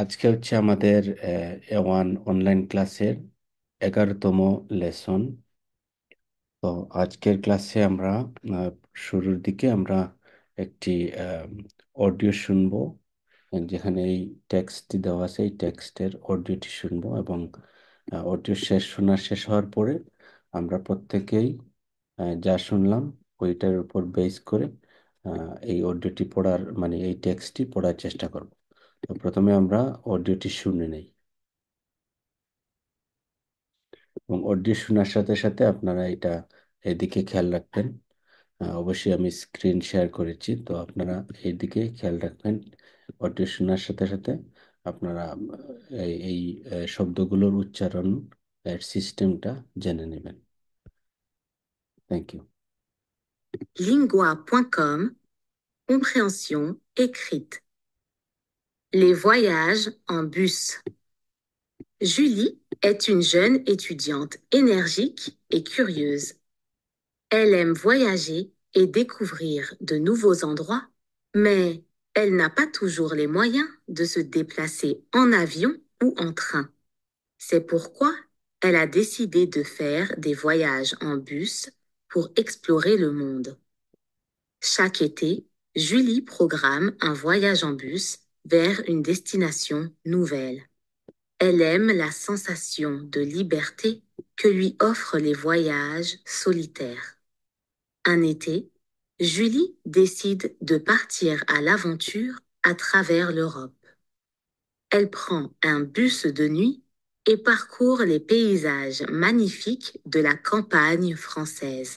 আজকে হচ্ছে আমাদের A1 অনলাইন ক্লাসের 11তম লেসন। তো আজকের ক্লাসে আমরা আহ, শুরুর দিকে আমরা একটি অডিও শুনবো, যেখানে এই টেক্সটটি দেওয়া আছে, এই টেক্সটের অডিওটি শুনবো এবং অডিও শেষ হওয়ার পরে আমরা প্রত্যেকেই যা শুনলাম ওইটার উপর বেস করে এই অডিওটি পড়ার মানে এই টেক্সটটি পড়ার চেষ্টা করব। তো প্রথমে আমরা অডিওটি শুনে নেই এবং অডিও শোনার সাথে সাথে আপনারা এটা এদিকে খেয়াল রাখবেন। অবশ্যই আমি স্ক্রিন শেয়ার করেছি, তো আপনারা এইদিকে খেয়াল রাখবেন। অডিও শোনার সাথে সাথে আপনারা এই শব্দগুলোর উচ্চারণ এর সিস্টেমটা জেনে নেবেন। Thank you. Lingua.com, compréhension écrite. Les voyages en bus. Julie est une jeune étudiante énergique et curieuse. Elle aime voyager et découvrir de nouveaux endroits, mais elle n'a pas toujours les moyens de se déplacer en avion ou en train. C'est pourquoi elle a décidé de faire des voyages en bus pour explorer le monde. Chaque été, Julie programme un voyage en bus vers une destination nouvelle. Elle aime la sensation de liberté que lui offrent les voyages solitaires. Un été, Julie décide de partir à l'aventure à travers l'Europe. Elle prend un bus de nuit et parcourt les paysages magnifiques de la campagne française.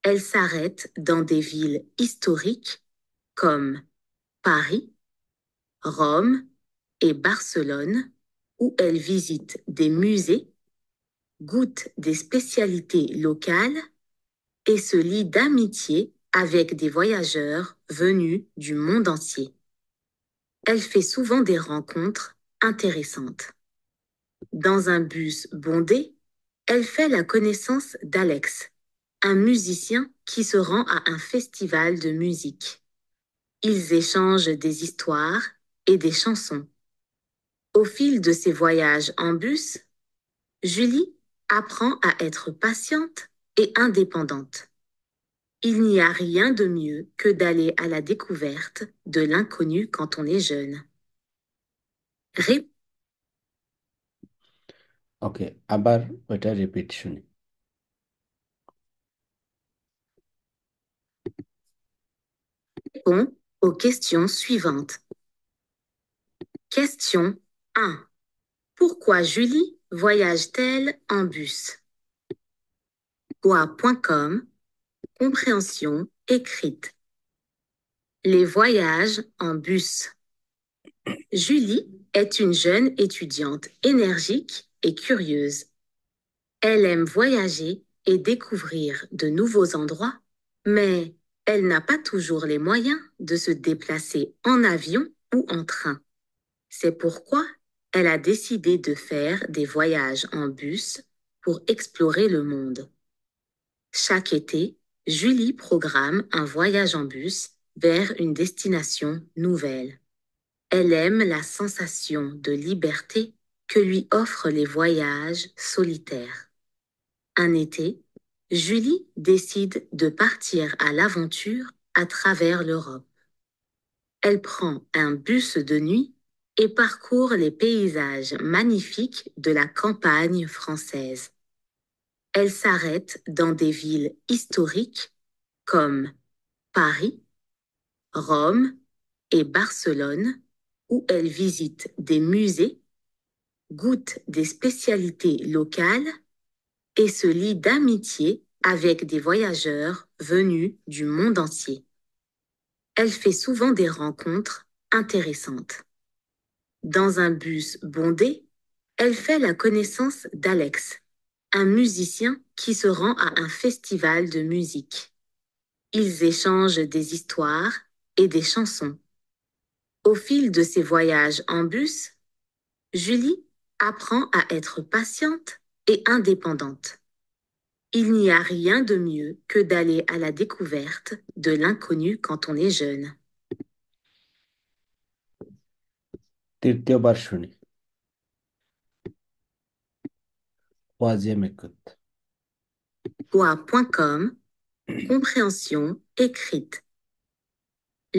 Elle s'arrête dans des villes historiques comme Paris, Rome et Barcelone, où elle visite des musées, goûte des spécialités locales et se lie d'amitié avec des voyageurs venus du monde entier. Elle fait souvent des rencontres intéressantes. Dans un bus bondé, elle fait la connaissance d'Alex, un musicien qui se rend à un festival de musique. Ils échangent des histoires et des chansons. Au fil de ses voyages en bus, Julie apprend à être patiente et indépendante. Il n'y a rien de mieux que d'aller à la découverte de l'inconnu quand on est jeune. ওকে, আবার ওইটা repeat শুনি। Réponds aux questions suivantes. Question 1. Pourquoi Julie voyage-t-elle en bus? Gua.com, compréhension écrite. Les voyages en bus. Julie est une jeune étudiante énergique et curieuse. Elle aime voyager et découvrir de nouveaux endroits, mais elle n'a pas toujours les moyens de se déplacer en avion ou en train. C'est pourquoi elle a décidé de faire des voyages en bus pour explorer le monde. Chaque été, Julie programme un voyage en bus vers une destination nouvelle. Elle aime la sensation de liberté que lui offrent les voyages solitaires. Un été, Julie décide de partir à l'aventure à travers l'Europe. Elle prend un bus de nuit et parcourt les paysages magnifiques de la campagne française. Elle s'arrête dans des villes historiques comme Paris, Rome et Barcelone, où elle visite des musées, goûte des spécialités locales et se lie d'amitié avec des voyageurs venus du monde entier. Elle fait souvent des rencontres intéressantes. Dans un bus bondé, elle fait la connaissance d'Alex, un musicien qui se rend à un festival de musique. Ils échangent des histoires et des chansons. Au fil de ses voyages en bus, Julie apprend à être patiente et indépendante. Il n'y a rien de mieux que d'aller à la découverte de l'inconnu quand on est jeune. তৃতীয়বার শুনি। Troisième écoute. Voix.com, compréhension écrite.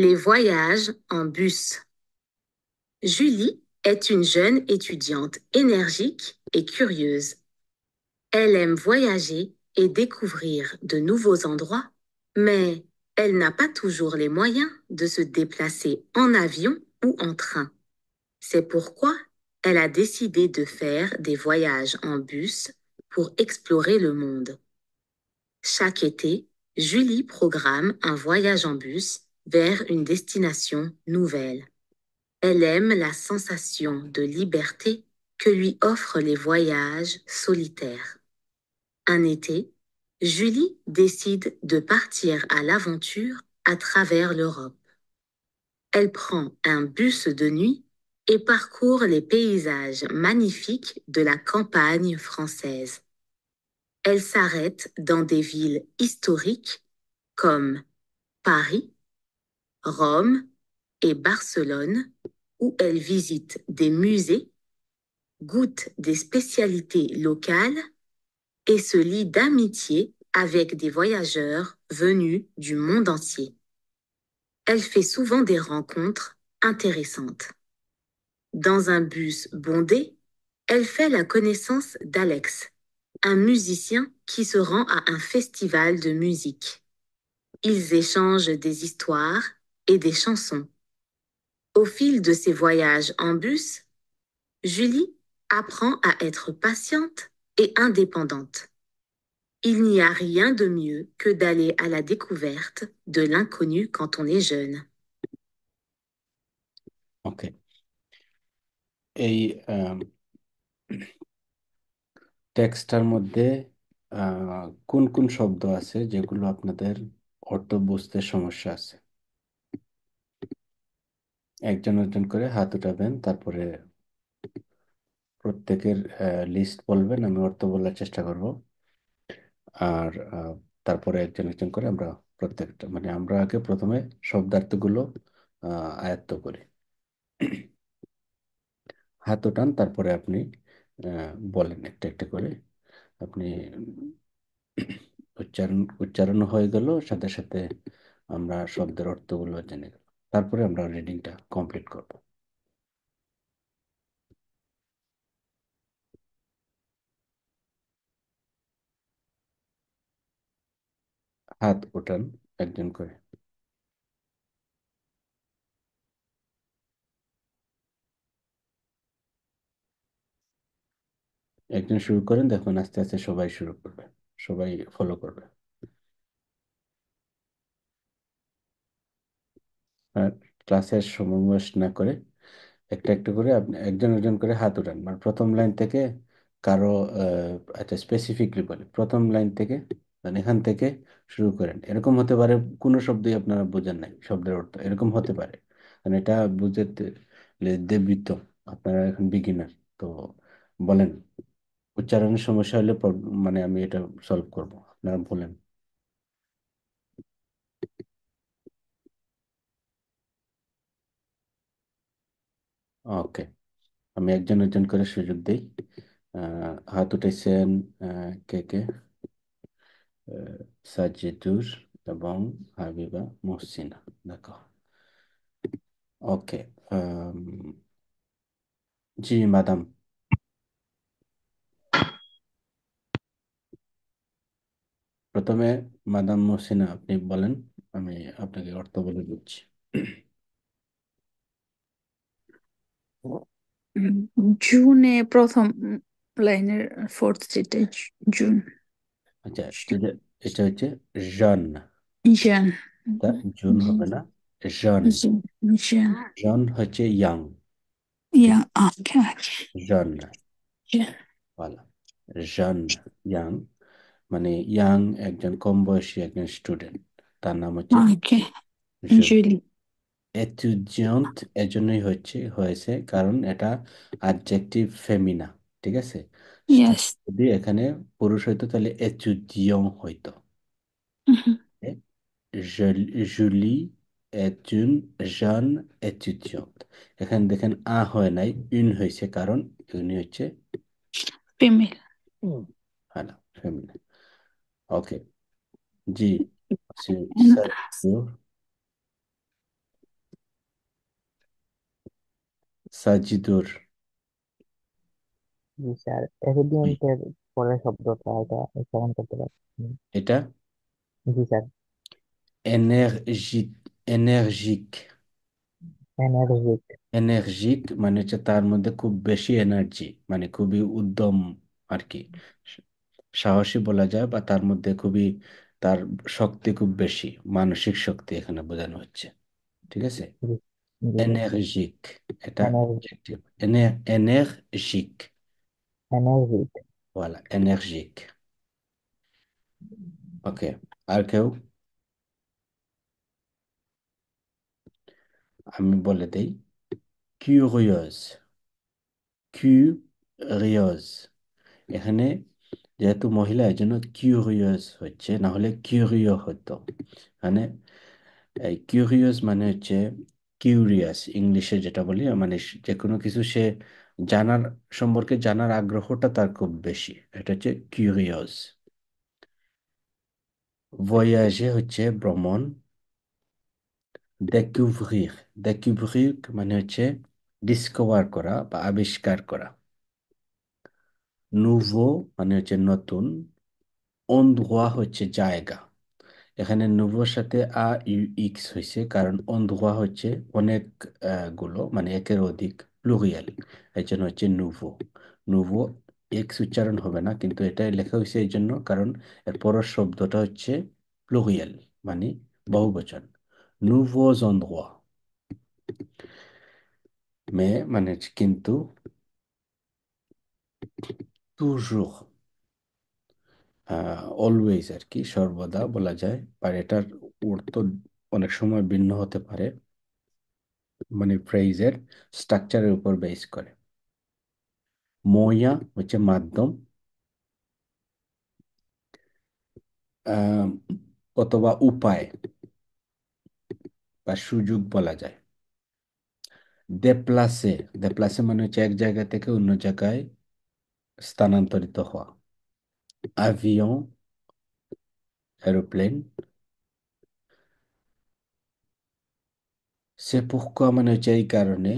Les voyages en bus. Julie est une jeune étudiante énergique et curieuse. Elle aime voyager et découvrir de nouveaux endroits, mais elle n'a pas toujours les moyens de se déplacer en avion ou en train. C'est pourquoi elle a décidé de faire des voyages en bus pour explorer le monde. Chaque été, Julie programme un voyage en bus vers une destination nouvelle. Elle aime la sensation de liberté que lui offrent les voyages solitaires. Un été, Julie décide de partir à l'aventure à travers l'Europe. Elle prend un bus de nuit et parcourt les paysages magnifiques de la campagne française. Elle s'arrête dans des villes historiques comme Paris, Rome et Barcelone, où elle visite des musées, goûte des spécialités locales et se lie d'amitié avec des voyageurs venus du monde entier. Elle fait souvent des rencontres intéressantes. Dans un bus bondé, elle fait la connaissance d'Alex, un musicien qui se rend à un festival de musique. Ils échangent des histoires et des chansons. Au fil de ses voyages en bus, Julie apprend à être patiente et indépendante. Il n'y a rien de mieux que d'aller à la découverte de l'inconnu quand on est jeune. ওকে, এই টেক্সটটার মধ্যে কোন কোন শব্দ আছে যেগুলো আপনাদের অর্থ বুঝতে সমস্যা আছে? একজন একজন করে হাত উঠাবেন, তারপরে প্রত্যেকের লিস্ট বলবেন, আমি অর্থ বলার চেষ্টা করব। আর তারপরে একজন একজন করে আমরা প্রত্যেকটা, মানে আমরা আগে প্রথমে শব্দার্থগুলো আয়ত্ত করি। হাত ওঠান, তারপরে আপনি বলেন একটা একটা করে। আপনি উচ্চারণ হয়ে গেল, সাথে সাথে আমরা শব্দের অর্থগুলো জেনে গেল, তারপরে আমরা রিডিংটা কমপ্লিট করব। হাত ওঠান একজন করে। একজন শুরু করেন, দেখুন আস্তে আস্তে সবাই শুরু করবে, সবাই ফলো করবে। আর ক্লাসের সময় ওয়েস্ট না করে একটা একটা করে আপনি একজন একজন করে হাত উঠান, মানে প্রথম লাইন থেকে কারো আচ্ছা স্পেসিফিকলি বলে, প্রথম লাইন থেকে মানে এখান থেকে শুরু করেন। এরকম হতে পারে কোনো শব্দই আপনারা বোঝেন নাই শব্দের অর্থ, এরকম হতে পারে, মানে এটা বুঝতে দেবৃত্ত, আপনারা এখন বিগিনার। তো বলেন, উচ্চারণের সমস্যা হলে মানে আমি এটা সলভ করব, আপনারা বলেন। ওকে, আমি একজন একজন করে সুযোগ দিই। হাত উঠেছেন কে কে? সাজিদুর এবং হাবিবা মহসিনা, দেখো। ওকে, জি ম্যাডাম। প্রথমে ম্যাডাম মহসিনা আপনি বলেন, আমি আপনাকে অর্থ বলে দিচ্ছি। জুনে প্রথম লাইনের ফোর্থ যেটা জুন। আচ্ছা, এটা এটা হচ্ছে জন, জন। তা জুন হবে না, জন। জন। জন হচ্ছে ইয়াং, ঠিক? ইয়া ওকে। জন, বলা জন, ইয়াং, মানে ইয়াং একজন কম বয়সী একজন স্টুডেন্ট, তার নাম হচ্ছে ওকে। জুন। জুলি। এতুজিয়ন্ট এজন্যই হয়েছে কারণ এটা অ্যাডজেক্টিভ ফেমিনা, ঠিক আছে? ইয়েস। যদি এখানে পুরুষ হইতো তাহলে এতুজিয়ং হইতো। Julie est une jeune étudiante। এখানে দেখেন হয় নাই, হয়েছে, কারণ উনি হচ্ছে female. Hello, feminine. ওকে, জি, And সাজিদুর, সাজিদুর। জি স্যার, এফিডিয়েন্টের পরের শব্দটা এটা উচ্চারণ করতে পারছি। এটা জি স্যার। এনার্জিক, এনার্জিক। এনার্জিক। এনার্জিক মানে হচ্ছে তার মধ্যে খুব বেশি এনার্জি, মানে খুবই উদ্যম আর কি, সাহসী বলা যায়, বা তার মধ্যে খুবই, তার শক্তি খুব বেশি, মানসিক শক্তি এখানে বোঝানো হচ্ছে। ঠিক আছে, জি জি স্যার। এনার্জিক, এটা এনার্জি। অ্যাডজেক্টিভ। Energetic, energetic. বলা এনার্জিক। ওকে, আর কেউ? আমি বলে দেই, কিউরিয়াস, কিউরিয়াস। এখানে যেহেতু মহিলা, এই জন্য কিউরিয়াস হচ্ছে, না হলে কিউরিও হতো। মানে এই কিউরিয়াস মানে হচ্ছে কিউরিয়াস, ইংলিশে যেটা বলি, মানে যে কোনো কিছু সে জানার, সম্পর্কে জানার আগ্রহটা তার খুব বেশি, এটা হচ্ছে কিউরিয়াস। ভয়াজে হচ্ছে ভ্রমণ। découvrir, découvrir মানে হচ্ছে ডিসকভার করা বা আবিষ্কার করা। nouveau মানে হচ্ছে নতুন। endroit হচ্ছে জায়গা। এখানে nouveau সাথে আ ইউ ইক্স হয়েছে, কারণ endroit হচ্ছে অনেক গুলো, মানে একের অধিক, প্লুরিয়াল, এই জন্য হচ্ছে nouveau। nouveau এক্স উচ্চারণ হবে না, কিন্তু এটা লেখা হয়েছে এই জন্য, কারণ এর পরের শব্দটা হচ্ছে প্লুরিয়াল, মানে বহুবচন। nouveaux endroits, মানে হচ্ছে কিন্তু, toujours, অলওয়েজ আর কি, সর্বদা বলা যায়, আর এটার অর্থ অনেক সময় ভিন্ন হতে পারে, মানে ফ্রেজের স্ট্রাকচারের উপর বেস করে। ময়া হচ্ছে মাধ্যম, আহ, অথবা উপায় বা সুযোগ বলা যায়। দেপ্লাসে, দেপ্লাসে মানে হচ্ছে এক জায়গা থেকে অন্য জায়গায় স্থানান্তরিত হওয়া। আভিয়ন, এরোপ্লেন। সে pourquoi মানে হচ্ছে এই কারণে।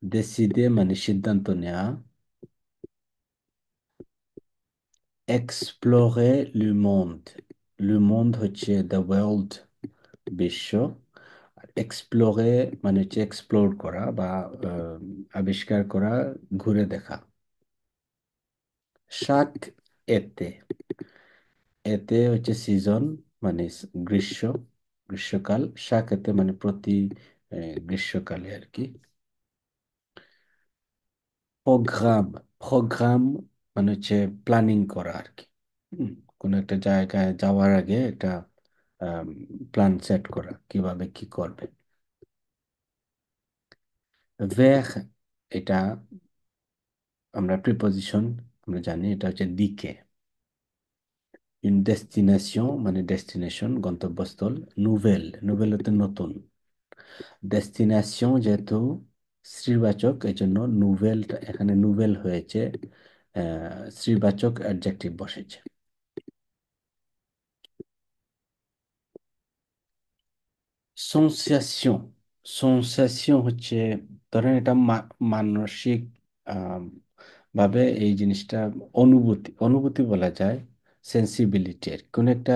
décider মানে সিদ্ধান্ত নেওয়া। explorer le monde, le monde হচ্ছে the world, বিশ্ব। এক্সপ্লোরে মানে হচ্ছে এক্সপ্লোর করা বা আবিষ্কার করা, ঘুরে দেখা। শাক, এতে, এতে হচ্ছে সিজন, মানে গ্রীষ্ম, গ্রীষ্মকাল। শাক এতে মানে প্রতি গ্রীষ্মকালে আর কি। প্রোগ্রাম, প্রোগ্রাম মানে হচ্ছে প্ল্যানিং করা আর কি। হুম, কোনো একটা জায়গায় যাওয়ার আগে একটা প্ল্যান সেট করা, কিভাবে কি করবে। ভের, এটা আমরা প্রিপজিশন, আমরা জানি এটা হচ্ছে দিকে। ইন ডেস্টিনেশন মানে ডেস্টিনেশন, গন্তব্যস্থল। নুভেল, নুভেল হতে নতুন। ডেস্টিনেশন যেহেতু স্ত্রীবাচক, এই জন্য নুভেলটা এখানে নুভেল হয়েছে, স্ত্রীবাচক অ্যাডজেক্টিভ বসেছে। সেন্সেশন, সেন্সেশন হচ্ছে, ধরেন এটা মানসিক আম, ভাবে এই জিনিসটা, অনুভূতি, অনুভূতি বলা যায়। সেন্সিবিলিটি আর কোন একটা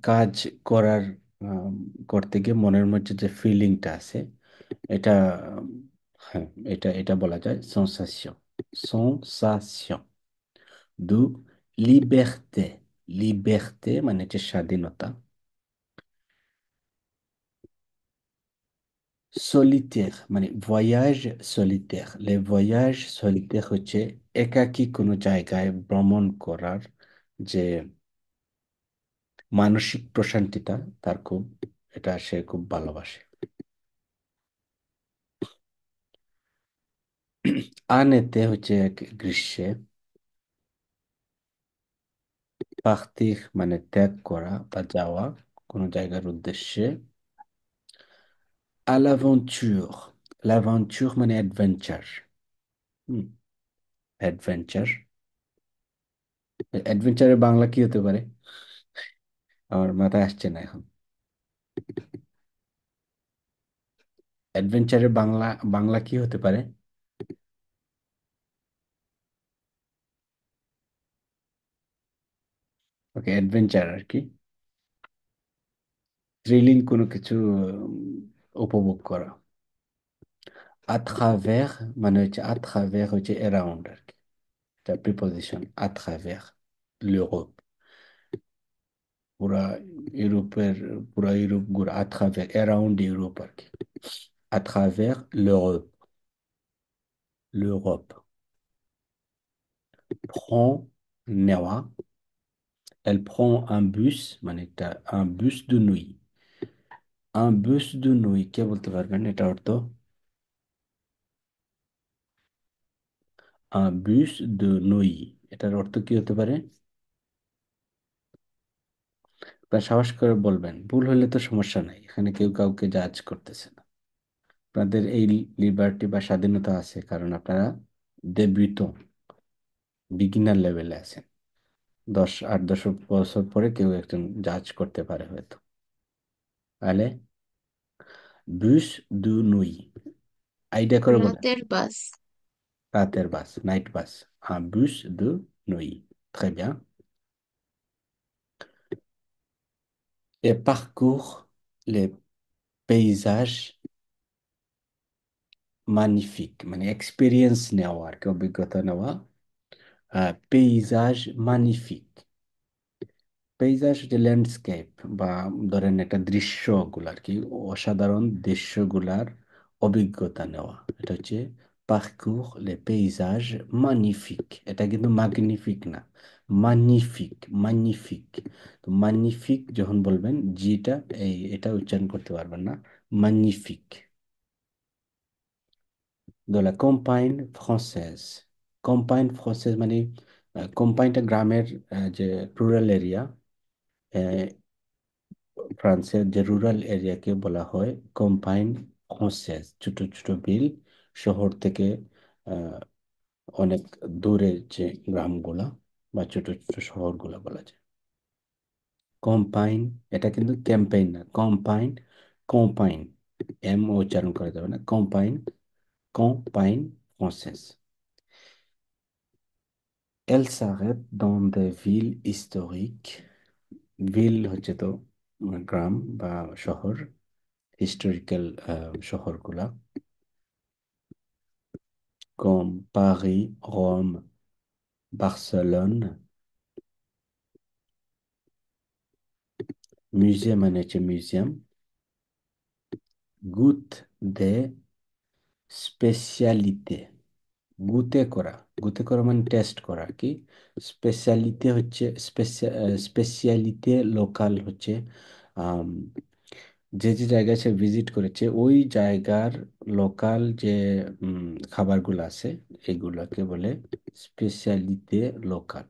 কাজ করার, আম, করতে গিয়ে মনের মধ্যে যে ফিলিংটা আছে, এটা, হ্যাঁ, এটা বলা যায় সেন্সেশন। সেন্সেশন। দু, লিবার্তে, লিবার্তে মানে হচ্ছে স্বাধীনতা। সলিটের মানে ভয়াজ সলিটের, লে ভয়াজ সলিটের হচ্ছে একাকী কোনো জায়গায় ভ্রমণ করার যে মানসিক প্রশান্তিটা, তার খুব, এটা সে খুব ভালোবাসে। আনেতে হচ্ছে গ্রীষ্মে। পার্তির মানে ত্যাগ করা বা যাওয়া। কোনো জায়গার উদ্দেশ্যে। à l'aventure, l'aventure মানে অ্যাডভেঞ্চার। হুম, অ্যাডভেঞ্চার। অ্যাডভেঞ্চারের বাংলা কি হতে পারে? আমার মাথায় আসছে না এখন। অ্যাডভেঞ্চারের বাংলা বাংলা কি হতে পারে? ওকে, অ্যাডভেঞ্চার আর কি থ্রিলিং কোনো কিছু উপভোগ করা। à travers মানে হচ্ছে à travers হচ্ছে অ্যারাউন্ড আর কি, এটা প্রিপোজিশন। à travers l'Europe, পুরা ইউরোপের, পুরা ইউরোপ ঘুরা, à travers অ্যারাউন্ড ইউরোপ আর কি। à travers l'Europe, l'Europe। prend নেওয়া, elle prend un bus মানে একটা un bus de nuit, un bus de nuit কে বলতে পারবেন এটা অর্থ? un bus de nuit এটার অর্থ কি হতে পারে? আপনারা সাহস করে বলবেন, ভুল হলে তো সমস্যা নাই, এখানে কেউ কাউকে জাজ করতেছে না। আপনাদের এই লিবার্টি বা স্বাধীনতা আছে, কারণ আপনারা ডেবিউটং, বিগিনার লেভেলে আছেন। 8-10 বছর পরে কেউ একজন জাজ করতে পারে হয়তো। তাহলে বুস দু নুই, আইডিয়া করে বলেন। রাতের বাস। রাতের বাস, নাইট বাস। হ্যাঁ, বুস দু নুই। Très bien. Et parcourt les paysages magnifiques মানে এক্সপিরিয়েন্স নেওয়া আর কি, অভিজ্ঞতা নেওয়া। পেইজাজ মানিফিক, পেইজাজ হচ্ছে ল্যান্ডস্কেপ বা ধরেন একটা দৃশ্যগুলো আর কি, অসাধারণ দৃশ্যগুলার অভিজ্ঞতা নেওয়া, এটা হচ্ছে পার্কুর লে পেইজাজ মানিফিক। এটা কিন্তু ম্যাগনিফিক না, মানিফিক, মানিফিক। তো মানিফিক যখন বলবেন জিটা, এটা উচ্চারণ করতে পারবেন না, মানিফিক। de la campagne française, campagne française মানে কম্পাইনটা গ্রামের যে রুরাল এরিয়া, ফ্রান্সের যে রুরাল এরিয়াকে বলা হয় কম্পাইন ফ্রান্সেজ, ছোট ছোট বিল, শহর থেকে আহ, অনেক দূরে যে গ্রামগুলা বা ছোট ছোট শহরগুলা বলা যায়। কম্পাইন, এটা কিন্তু ক্যাম্পেইন না, কম্পাইন, কম্পাইন, এম উচ্চারণ করা যাবে না, কম্পাইন, কম্পাইন ফ্রান্সেজ। Elle s'arrête dans des villes historiques, ভিল হচ্ছে তো গ্রাম বা শহর, হিস্টোরিক্যাল শহরগুলা, কম পারি, রোম, বার্সেলোন। মিউজিয়াম মানে হচ্ছে মিউজিয়াম। গুথ দে স্পেশালিতে, গুতে করা, গুতে করা মানে টেস্ট করা আর কি। স্পেশালিতে হচ্ছে স্পেশালিতে লোকাল হচ্ছে আম, যে যে জায়গায় সে ভিজিট করেছে ওই জায়গার লোকাল যে খাবারগুলো আছে এগুলোকে বলে স্পেশালিতে লোকাল।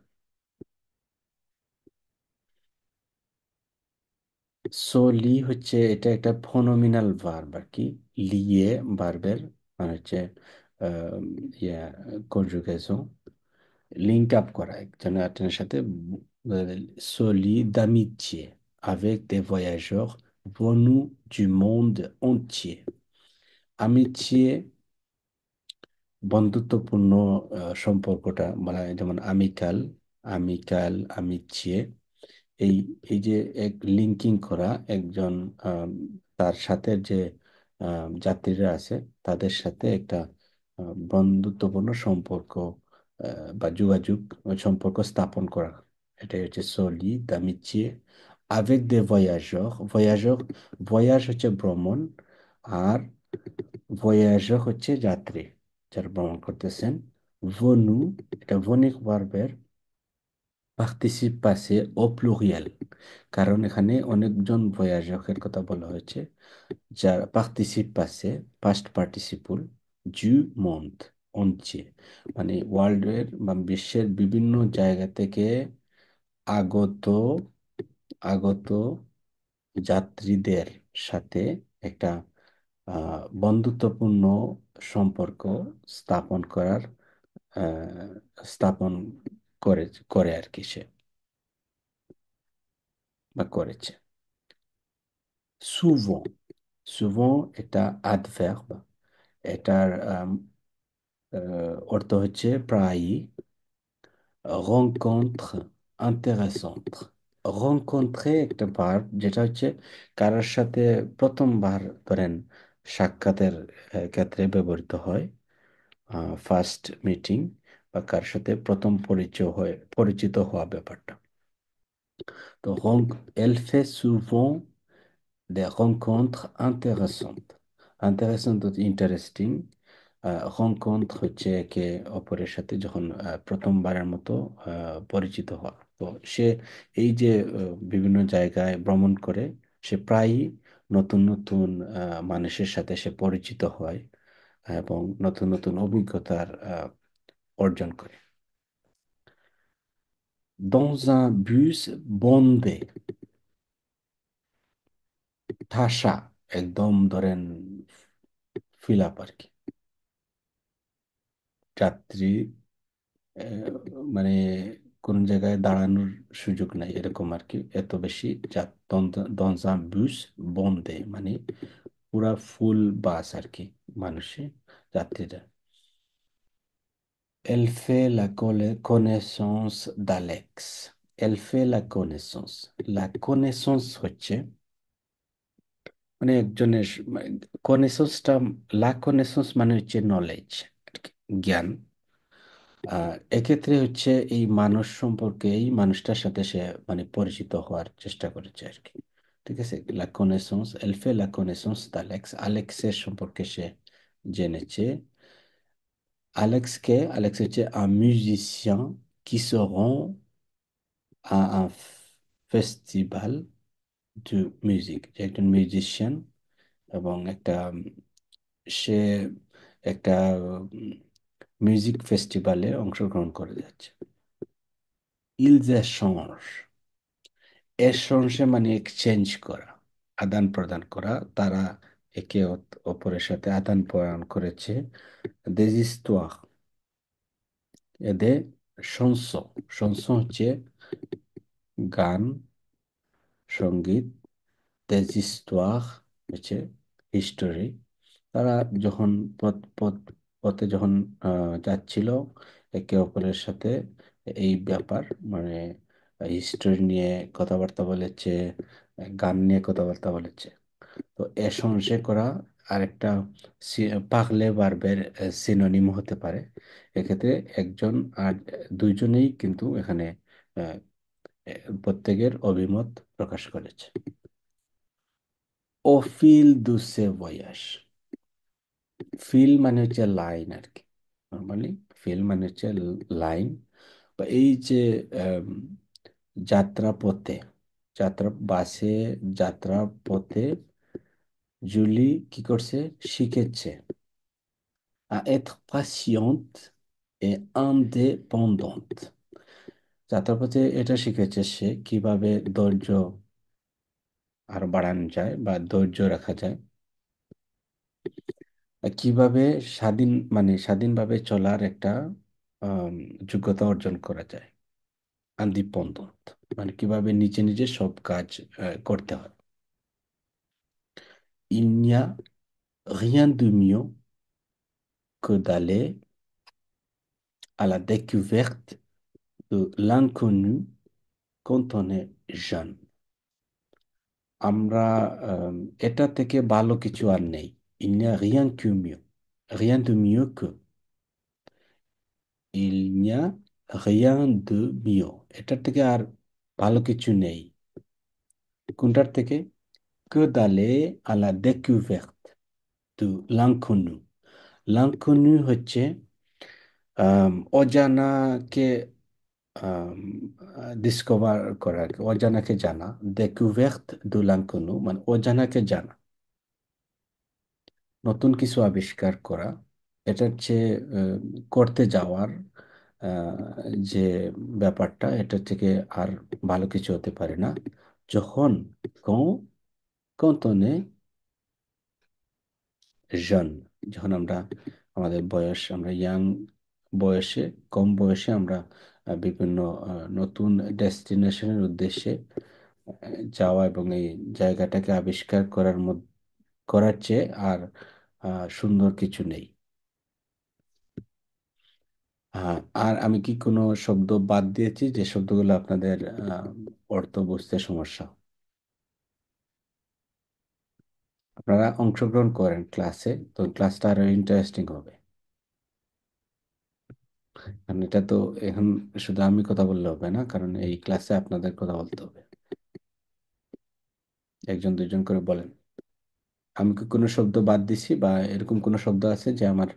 সোলি হচ্ছে এটা একটা ফনোমিনাল ভার্ব আর কি, লিয়ে ভার্বের মানে হচ্ছে আহ, ইয়া কনজুগেশন, লিঙ্ক আপ করা একজন আরেকজনের সাথে। Solly d'amitié avec des voyageurs venus du monde entier। amitié বন্ধুত্বপূর্ণ সম্পর্কটা বলা হয়, যেমন আমিকাল, আমিকাল, আমিচিয়ে। এই এই যে এক লিঙ্কিং করা একজন তার সাথে যে যাত্রীরা আছে তাদের সাথে একটা বন্ধুত্বপূর্ণ সম্পর্ক বা যোগাযোগ সম্পর্ক স্থাপন করা, এটাই হচ্ছে সলি দামিচিয়ে। avec des voyageurs, voyageurs, voyage হচ্ছে ভ্রমণ, আর voyageur হচ্ছে যাত্রী, যারা ভ্রমণ করতেছেন। ভনু, এটা ভনিক ভার্বের পার্টিসিপ পাসে ও প্লুরিয়াল, কারণ এখানে অনেকজন ভয়াজকের কথা বলা হয়েছে, যার পার্টিসিপ পাসে পাস্ট পার্টিসিপল জু মন্থ অঞ্চে মানে ওয়ার্ল্ডের বা বিশ্বের বিভিন্ন জায়গা থেকে আগত, আগত যাত্রীদের সাথে একটা বন্ধুত্বপূর্ণ সম্পর্ক স্থাপন করার স্থাপন করে করে আর কি সে বা করেছে। souvent souvent একটা অ্যাডভার্ব, এটার অর্থ হচ্ছে প্রায়ই। rencontre intéressante, rencontrer একটা ভার্ব যেটা হচ্ছে কারোর সাথে প্রথমবার ধরেন সাক্ষাতের ক্ষেত্রে ব্যবহৃত হয়, ফার্স্ট মিটিং বা কার সাথে প্রথম পরিচিত হওয়া ব্যাপারটা। তো elle fait souvent des rencontres intéressantes. Intéressant হচ্ছে ইন্টারেস্টিং, rencontre হচ্ছে একে অপরের সাথে যখন প্রথমবারের মতো পরিচিত হওয়া। তো সে এই যে বিভিন্ন জায়গায় ভ্রমণ করে, সে প্রায়ই নতুন নতুন মানুষের সাথে সে পরিচিত হয় এবং নতুন নতুন অভিজ্ঞতার অর্জন করে। Dans un bus bondé, ঠাসা, একদম ধরেন ফিল আপ আর কি, যাত্রী মানে কোন জায়গায় দাঁড়ানোর সুযোগ নাই এরকম আর কি, এত বেশি dans un bus bondé মানে পুরা ফুল বাস আর কি, মানুষে যাত্রীরা। Elle fait la connaissance d'Alex. Elle fait la connaissance. La connaissance হচ্ছে মানে একজনের কনেসেন্সটা, লা কনেসেন্স মানে হচ্ছে নলেজ, জ্ঞান। এক্ষেত্রে হচ্ছে এই মানুষ সম্পর্কে, এই মানুষটার সাথে সে মানে পরিচিত হওয়ার চেষ্টা করেছে আর কি। ঠিক আছে, লা কনেসেন্স, এল ফে লা কনেসেন্স d'Alex, আলেক্সের সম্পর্কে সে জেনেছে। আলেক্স হচ্ছে un musicien qui se rend à un festival de musique, যে একজন মিউজিশিয়ান এবং একটা সে একটা মিউজিক ফেস্টিভ্যালে অংশগ্রহণ করে যাচ্ছে। ils échangent, এসংসে মানে এক্সচেঞ্জ করা, আদান প্রদান করা, তারা একে অপরের সাথে আদান প্রদান করেছে। des histoires, এদের chanson, chanson হচ্ছে গান, সঙ্গীত, des histoires হচ্ছে হিস্টোরি। তারা যখন পথে যখন যাচ্ছিল একে অপরের সাথে এই ব্যাপার মানে হিস্টোরি নিয়ে কথাবার্তা বলেছে, গান নিয়ে কথাবার্তা বলেছে। তো এসংসে করা আরেকটা পাগলে বার্বের সিনোনিম হতে পারে। এক্ষেত্রে একজন আর দুইজনেই কিন্তু এখানে আহ, প্রত্যেকের অভিমত প্রকাশ করেছে। ও ফিল দু সে ভয়াস, ফিল মানে হচ্ছে লাইন আর কি, নর্মালি ফিল মানে হচ্ছে লাইন বা এই যে আম, যাত্রা পথে, যাত্রা বাসে যাত্রা পথে জুলি কি করছে, শিখেছে à être patiente et indépendante। যাত্রাপথে এটা শিখেছে সে কিভাবে ধৈর্য আর বাড়ানো যায় বা ধৈর্য রাখা যায়, আর কিভাবে স্বাধীনভাবে চলার একটা আম, যোগ্যতা অর্জন করা যায়। indépendante মানে কিভাবে নিজে নিজে সব কাজ করতে হয়। Il n'y a rien de mieux que d'aller à la découverte de l'inconnu quand on est jeune। আমরা আম, এটা থেকে ভালো কিছু আর নেই। Il n'y a rien que mieux, rien de mieux que, il n'y a rien de mieux, এটার থেকে আর ভালো কিছু নেই। কোনটার থেকে? que d'aller à la découverte de l'inconnu। l'inconnu হচ্ছে অজানাকে ডিসকভার করা, অজানাকে জানা। découverte de l'inconnu মানে অজানাকে জানা, নতুন কিছু আবিষ্কার করা। এটা হচ্ছে আহ, করতে যাওয়ার আহ, যে ব্যাপারটা, এটা থেকে আর ভালো কিছু হতে পারে না। যখন quand on est jeune, যখন আমরা আমাদের বয়স, আমরা ইয়াং বয়সে, কম বয়সে আমরা বিভিন্ন নতুন ডেস্টিনেশনের উদ্দেশ্যে যাওয়া এবং এই জায়গাটাকে আবিষ্কার করার চেয়ে আর সুন্দর কিছু নেই। হ্যাঁ, আর আমি কি কোনো শব্দ বাদ দিয়েছি যে শব্দগুলো আপনাদের অর্থ বুঝতে সমস্যা? আপনারা অংশগ্রহণ করেন ক্লাসে, তো ক্লাসটা আরো ইন্টারেস্টিং হবে। কারণ এটা তো এখন শুধু আমি কথা বললে হবে না, কারণ এই ক্লাসে আপনাদের কথা বলতে হবে। একজন দুইজন করে বলেন। আমি কি কোনো শব্দ বাদ দিছি, বা এরকম কোনো শব্দ আছে যে আমার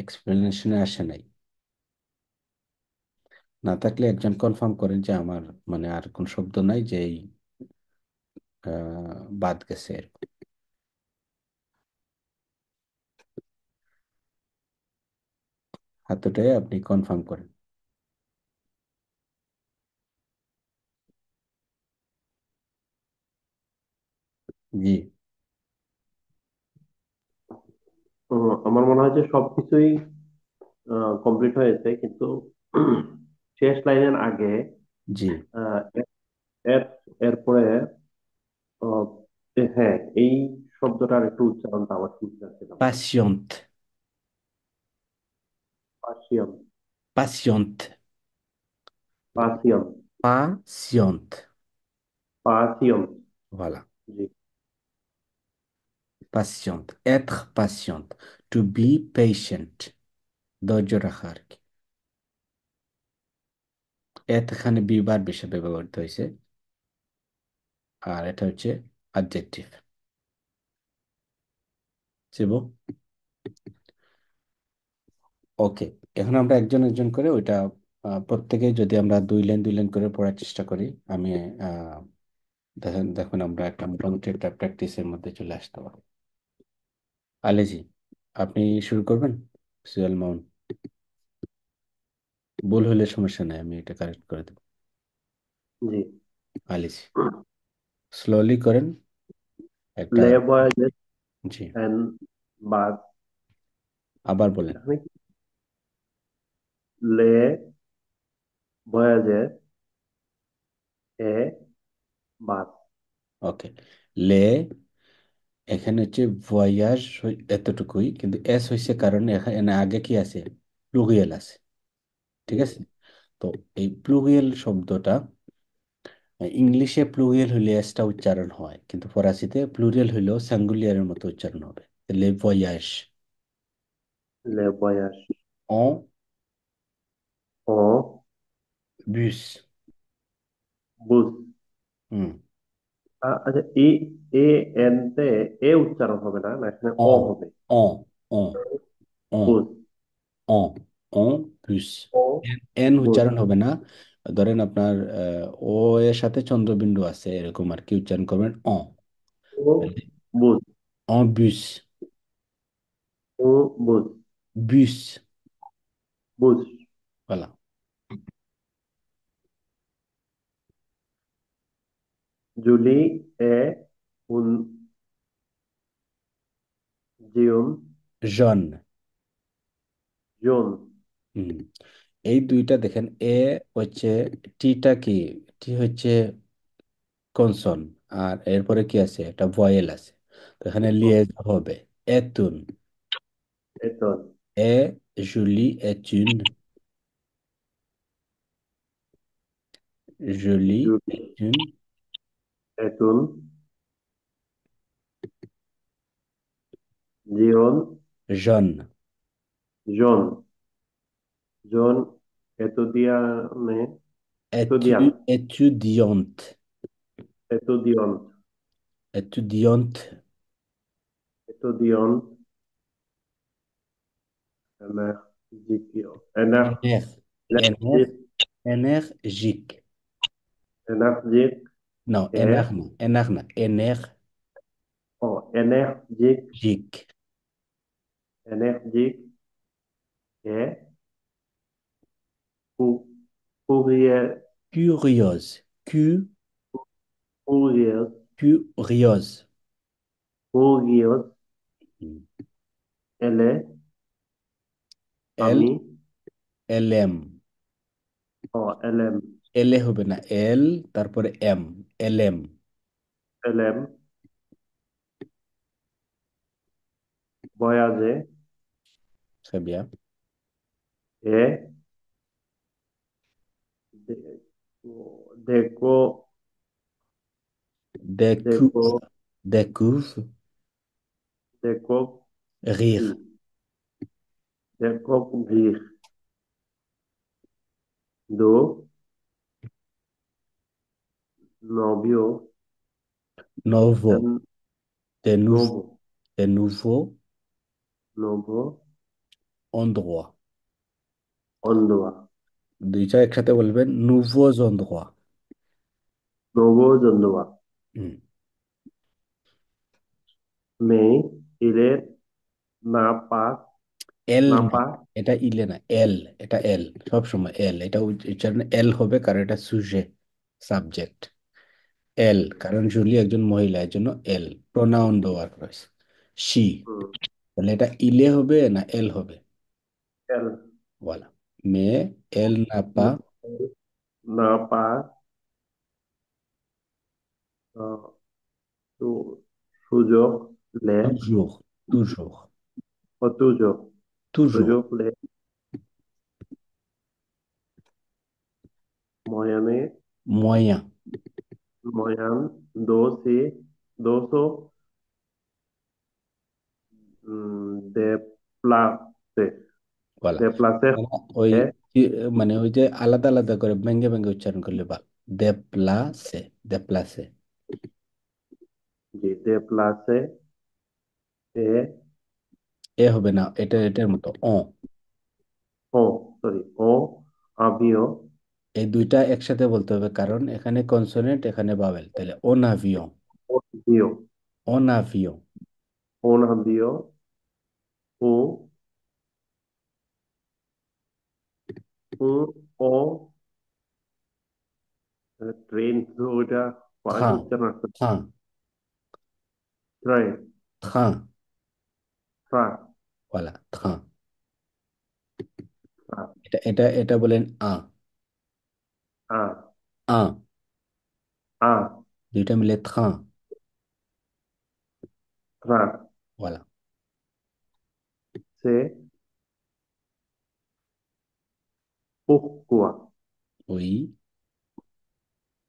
এক্সপ্লেনেশনে আসে নাই? না থাকলে একজন কনফার্ম করেন যে আমার মানে আর কোন শব্দ নাই যে এই বাদ গেছে এরকম। হাত উঠায় আপনি কনফার্ম করেন। জি। আমার মনে হয় যে সবকিছুই কমপ্লিট হয়েছে, কিন্তু শেষ লাইনের আগে জি। আহ, এর এরপরে আহ, হ্যাঁ, এই শব্দটার একটু উচ্চারণটা আমার ঠিক যাচ্ছিল না। Patiente. পার্সিয়াম। Patiente. পার্সিয়াম। Patiente. পার্সিয়াম। Voilà. G. Patiente. Être patiente. To be patient. ধৈর্য রাখা আর কি। এখানে বিবার হিসেবে ব্যবহৃত হয়েছে, আর এটা হচ্ছে অ্যাডজেক্টিভ। বুঝবো? ওকে। এখন আমরা একজন একজন করে ওইটা প্রত্যেকে যদি আমরা 2 লাইন 2 লাইন করে পড়ার চেষ্টা করি, আমি দেখেন দেখুন আমরা একটা মোটামুটি একটা প্র্যাকটিসের মধ্যে চলে আসতে পারবো। আলেজি, আপনি শুরু করবেন? সুয়েল মাউন। ভুল হলে সমস্যা নেই, আমি এটা কারেক্ট করে দেবো। জি। আলেজি, স্লোলি করেন একটা। লে ভয়েজেস জি। এন্ড বাস। আবার বলেন। এখানে কি লে ভয়েজেস এ বাস। ওকে। লে, এখানে হচ্ছে ভয়াজ, এতটুকুই, কিন্তু এস হয়েছে কারণ এখানে আগে কি আছে? প্লুরিয়াল আছে। ঠিক আছে। তো এই প্লুরিয়াল শব্দটা ইংলিশে প্লুরিয়াল হইলে এসটা উচ্চারণ হয়, কিন্তু ফরাসিতে প্লুরিয়াল হইলেও সিঙ্গুলিয়ারের মতো উচ্চারণ হবে। লে ভয়াজ লে ভয়েস অন ও বুস। বুস। হুম। আচ্ছা, এ এ এন তে এ উচ্চারণ হবে না, না এখানে অ অন হবে। অন অন অন বুস। অন অন বুস। ও এন বুস। উচ্চারণ হবে না। ধরেন আপনার ও এর সাথে চন্দ্রবিন্দু আছে এরকম আর কি, উচ্চারণ করবেন অন। ও বুস। অন বুস। ও বুস। বুস। বুস। Voilà. Julie è un giun Jeune. giun হুম। এই দুইটা দেখেন, এ হচ্ছে, টিটা কি? টি হচ্ছে কনসন, আর এরপরে কি আছে? একটা ভয়েল আছে। তো এখানে লিয়েজ হবে এতুন। eton. এ Julie est jolie Julie est une è un giun jeune. giun. Giun etudiane etudiant Étudiante. etudiant Étudiante. etudiant energique Éner- éner- énergique. énergique Non, et oh, énergique énergique. énergique et cou- courrier Curieuse. courrier Curieuse. curieuse, হুম। elle est, এল আমি, এল এম। elle aime, এল হবে না, এল তারপরে এম, এল এম। elle aime, voyager, Très bien. et, déco, déco, Découvre, découvre, déco, rire, découvrir, do, novio, nouveau, en, de nouveau, novo, de nouveau novo, endroit. ondua, দুইটা একসাথে বলবেন, nouveaux endroits. novo, ondua, হুম। mais, il est, n'a pas, এল n'a না, pas, এটা ইলে না, এল, এটা এল, সব সময় এল, এটা উচ্চারণ এল হবে কারণ এটা সুজে, সাবজেক্ট। এল কারণ জুলি একজন মহিলা, এর জন্য এল প্রোনাউন দেওয়া রয়েছে, শি। hmm, তাহলে এটা ইলে হবে না এল হবে? elle, বলা, মেয়ে এল না পা, n'a pas, euh, su- suyo, le, toujours, toujours, o tuyo, toujours, suyo, le, moyenne, moyen. moyen, dos, y, doso, déplacer, বলা, déplacer, ওই eh, মানে ওই যে আলাদা আলাদা করে ভেঙ্গে ভেঙ্গে উচ্চারণ করলে বা, দেপ্লাসে, দেপ্লাসে। déplacer, et, এ হবে না, এটা এটার মতো অ। sorry, o, avion, এই দুইটা একসাথে বলতে হবে কারণ এখানে কনসোনেন্ট, এখানে বাওয়েল, তাহলে অনাভিয়ন, avion, অনাভিয়ন। un avion, un, o, train তো ওটা ফরাসি train, উচ্চারণ আছে train, train train, truck voilà, train। Truck এটা বলেন আ, আ আ, আ দুইটা মিলে train, truck voilà, say pourquoi oui,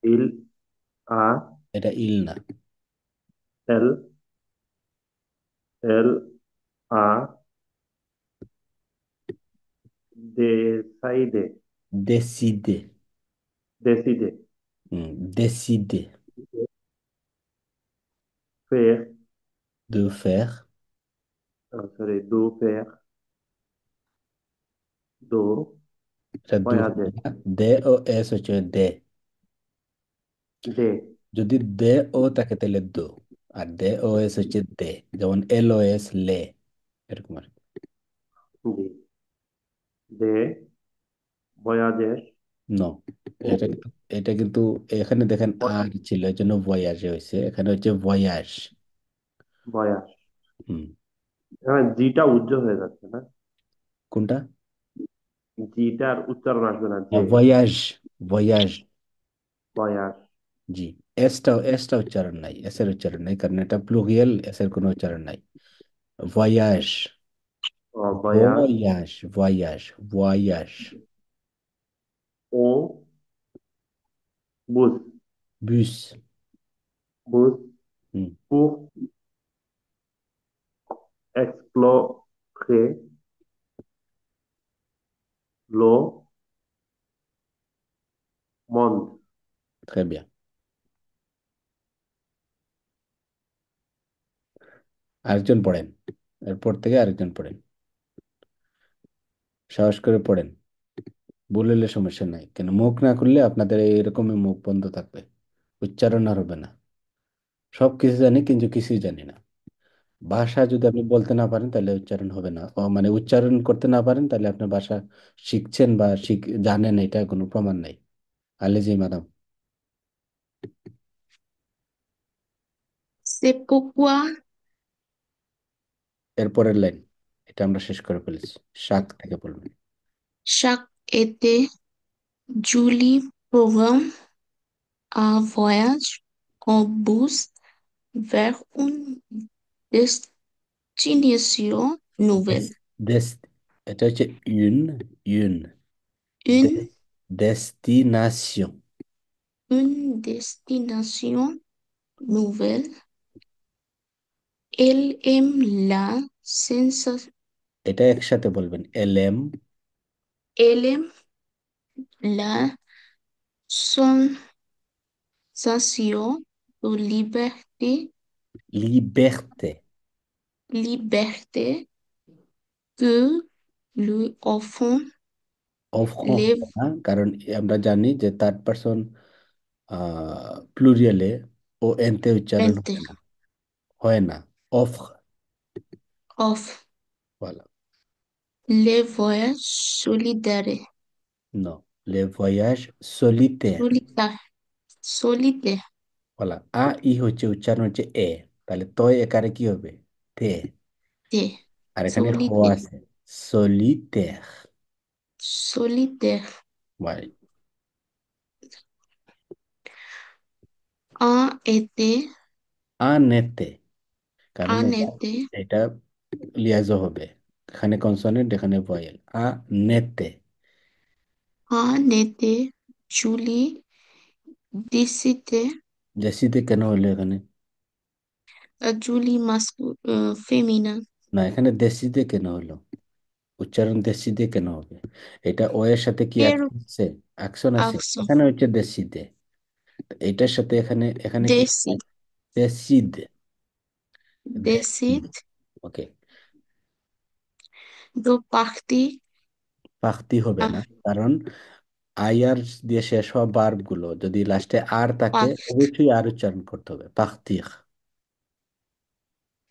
il a এটা ইল না, elle elle a décidé décider, décidé décider faire de faire, sorry de faire de এটা দু হবে voyager না, দে ও এস হচ্ছে দে। de যদি দে ও থাকে তাহলে দো, আর দে ও এস হচ্ছে দে, যেমন এল ও এস লে, এরকম আর কি। de voyager নো, এটা কিন্তু, এটা কিন্তু এখানে দেখেন আর ছিল, এই জন্য ভয়াসে হয়েছে, এখানে হচ্ছে ভয়াস। voyage হুম। হ্যাঁ জিটা উজ্জ্বল হয়ে যাচ্ছে না কোনটা? জিটার উচ্চারণ আসবে না যে ভয়াস, ভয়াস। voyage জি, এসটা উচ্চারণ নাই, এস এর উচ্চারণ নাই কারণ এটা প্লুরিয়াল, এস এর কোনো উচ্চারণ নাই। ভয়াস, voyage ভয়াস, ভয়াস, ভয়াস। on bus বুস। bus হুম। pour explorer le monde. Très bien। আরেকজন পড়েন, এরপর থেকে আরেকজন পড়েন, সাহস করে পড়েন, ভুল হলে সমস্যা নাই, কেন মুখ না খুললে আপনাদের এইরকমই মুখ বন্ধ থাকবে, উচ্চারণ আর হবে না। সব কিছু জানি কিন্তু কিছুই জানি না। ভাষা যদি আপনি বলতে না পারেন তাহলে উচ্চারণ হবে না, মানে উচ্চারণ করতে না পারেন তাহলে আপনার ভাষা শিখছেন বা জানেন, এটা কোনো প্রমাণ নাই। আলেজি ম্যাডাম। C'est pourquoi এরপরের লাইন, এটা আমরা শেষ করে ফেলেছি, শাক থেকে বলবেন। chaque été, Julie programme un voyage en bus vers une destination nouvelle. Des- des- এটা হচ্ছে ইউন, ইউন, Une, ডেস্টিনেশন। une destination nouvelle. Elle aime la sensation, এটা একসাথে বলবেন, এলএম, elle aime la sensation de লিবের্তে, liberté que lui offrent অফখন les হবে না, কারণ আমরা জানি যে থার্ড পারসন প্লুরিয়ালে ও এনতে উচ্চারণ inter হয় না, হয় না, অফ, of বলা, les voyages solidaires. নো, লে ভয়াজ সলিতের, Solitaire. Solitaire. বলা। ই হচ্ছে উচ্চারণ হচ্ছে এ, তাহলে তয় একারে কি হবে, তে, আর এখানে হ Solitaire. আছে, সলিতের, Solitaire. ভাই। Un été. আনেতে, কারণ Un এটা été. এটা লিয়াজো হবে, এখানে কনসোনেন্ট, এখানে ভয়েল। নেতে, Un été. Julie décidait. জেসিতে কেন হলো এখানে? Julie masculin. Féminin. না, এখানে দেশিতে কেন হলো? উচ্চারণ দেশিতে কেন হবে? এটা ও এর সাথে কি Quel অ্যাকশন আছে? অ্যাকশন আছে, accent? এখানে হচ্ছে দেশিতে। এটার সাথে এখানে এখানে কি Décide. দেশিদ, দেশিদ, Décide ওকে। de partir পাখতি হবে à না, কারণ আই আর দিয়ে শেষ হওয়া ভার্ব গুলো যদি লাস্টে আর থাকে par- অবশ্যই আর উচ্চারণ করতে হবে, পাখতিখ,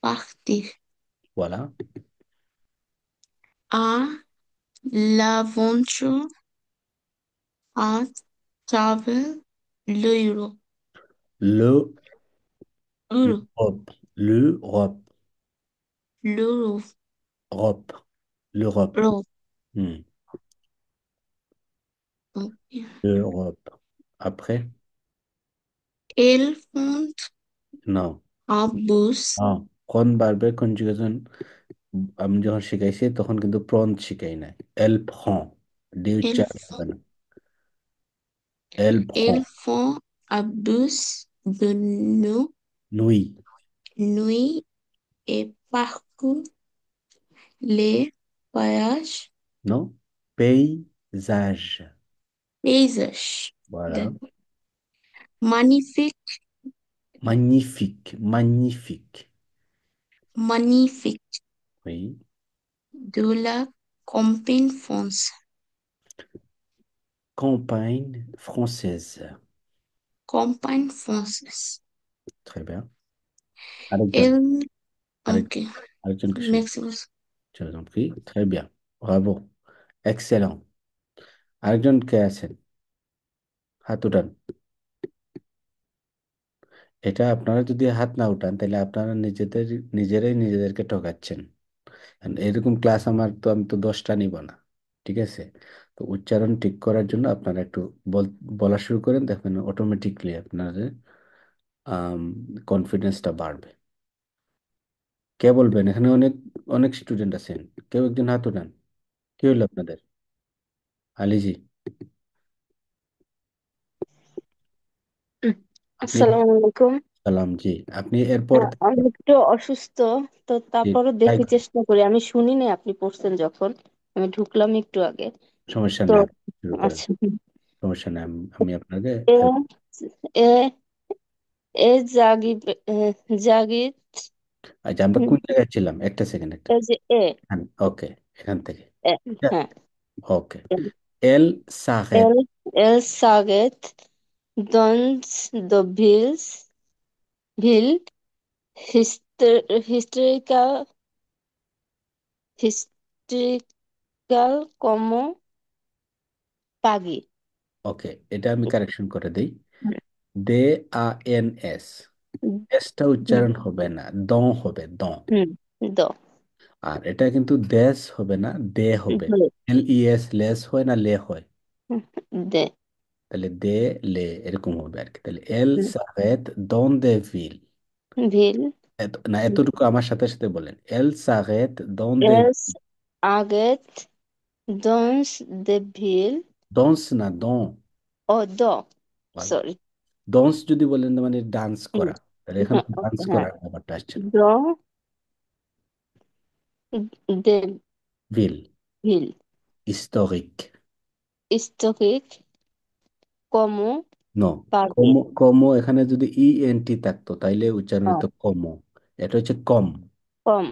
partir বলা। à l'aventure à travers l'Europe. Le Euro- l'Europe, l'Europe, L'Europe. Europe, l'Europe, L'Europe. hmm, l'Europe. Après, Elle fonde non, un bus. কোন ভার্বের কনজুগেশন আমি যখন শিখাইছি তখন কিন্তু প্রন শিখাই নাই, এল ফ্রন, ডি Elle, উচ্চারণ হবে না, এল ফ্রন, elle font un bus de নুই, nuit et parcourt les voyages, non, paysage, paysages. voilà, D'accord. Magnifique, magnifique, magnifique, magnifique oui, de la campagne France. campagne française, Campagne française. très bien, আরেকজন, Elle, আরেক ok, আরেকজনকে শুনি, merci. je vous en prie, très bien, bravo, excellent, আরেকজন কে আছেন? হাত উঠান। এটা আপনারা যদি হাত না উঠান তাহলে আপনারা নিজেরাই নিজেদেরকে ঠকাচ্ছেন। And এরকম ক্লাস আমার তো, আমি তো 10টা নিব না, ঠিক আছে? তো উচ্চারণ ঠিক করার জন্য আপনারা একটু বলা শুরু করেন, দেখবেন অটোমেটিকলি আপনাদের কনফিডেন্সটা বাড়বে। কে বলবেন? এখানে অনেক অনেক স্টুডেন্ট আছেন, কেউ একজন হাত উঠান। কি হলো আপনাদের? আলিজি, হুম, আপনি, আসসালামু আলাইকুম। সালাম জি, আপনি এরপর আমি একটু অসুস্থ, তো জি, তারপরও তাই দেখি, চেষ্টা করি। আমি শুনি নাই আপনি পড়ছেন যখন, আমি ঢুকলাম একটু আগে। সমস্যা তো নেই, আপনি শুরু করেন, আচ্ছা, সমস্যা নেই, আমি আপনাকে এ help। এ এ জাগি জাগিত, আচ্ছা, আমরা কোন জায়গায় ছিলাম? একটা সেকেন্ড, একটা, এ যে ওকে, এখান থেকে, এ, হ্যাঁ, ওকে, এল সাহেব, এল এল সাগেত দন্স দ্য ভিল হিস্টোরিক্যাল হিস্টোরিক্যাল কমো পাগি। ওকে, এটা আমি কারেকশন করে দিই, দে আ এন এস, এসটা হুম উচ্চারণ হবে না, দ হবে, দ। হুম, দ, আর এটা কিন্তু দেশ হবে না, দে হবে। দে, LES, লেস হয় না লে হয়? হুম, দে, তাহলে দে, লে, এরকম হবে আর কি। তাহলে এল হুম, সারেত দোনদে ভিল। ভিল, না, এতটুকু আমার সাথে সাথে বলেন, এল সারেত দোনদে, এস, আগেত, দন্স, দে, ভিল, দোন্স না, দন। ও, দ, বলা, সরি, দোন্স যদি বলেন তার মানে ডান্স হুম, করা, তাহলে এখানে ডান্স ওকে, হ্যাঁ, করার ব্যাপারটা আসছে না। দ, দে, ভিল, ভিল, হিস্টোরিক। historique, como, নো, parler, কমো, কমো এখানে যদি ENT থাকতো তাইলে উচ্চারণ oh, হতো কমো। এটা হচ্ছে কম। comme,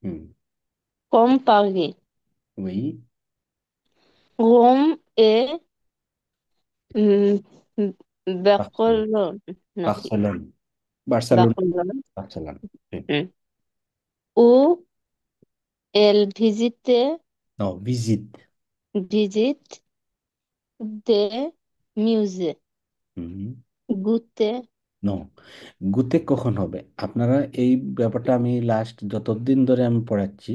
হুম। comme parler, ওই, Rome et Barcelone, নাকি, Barcelona, Barcelona, Barcelone, Barcelona. hmm, où elle visitait, no, ভিজিট। visite des musées, goûter, no, গুতে কখন হবে? আপনারা এই ব্যাপারটা আমি লাস্ট যতদিন ধরে আমি পড়াচ্ছি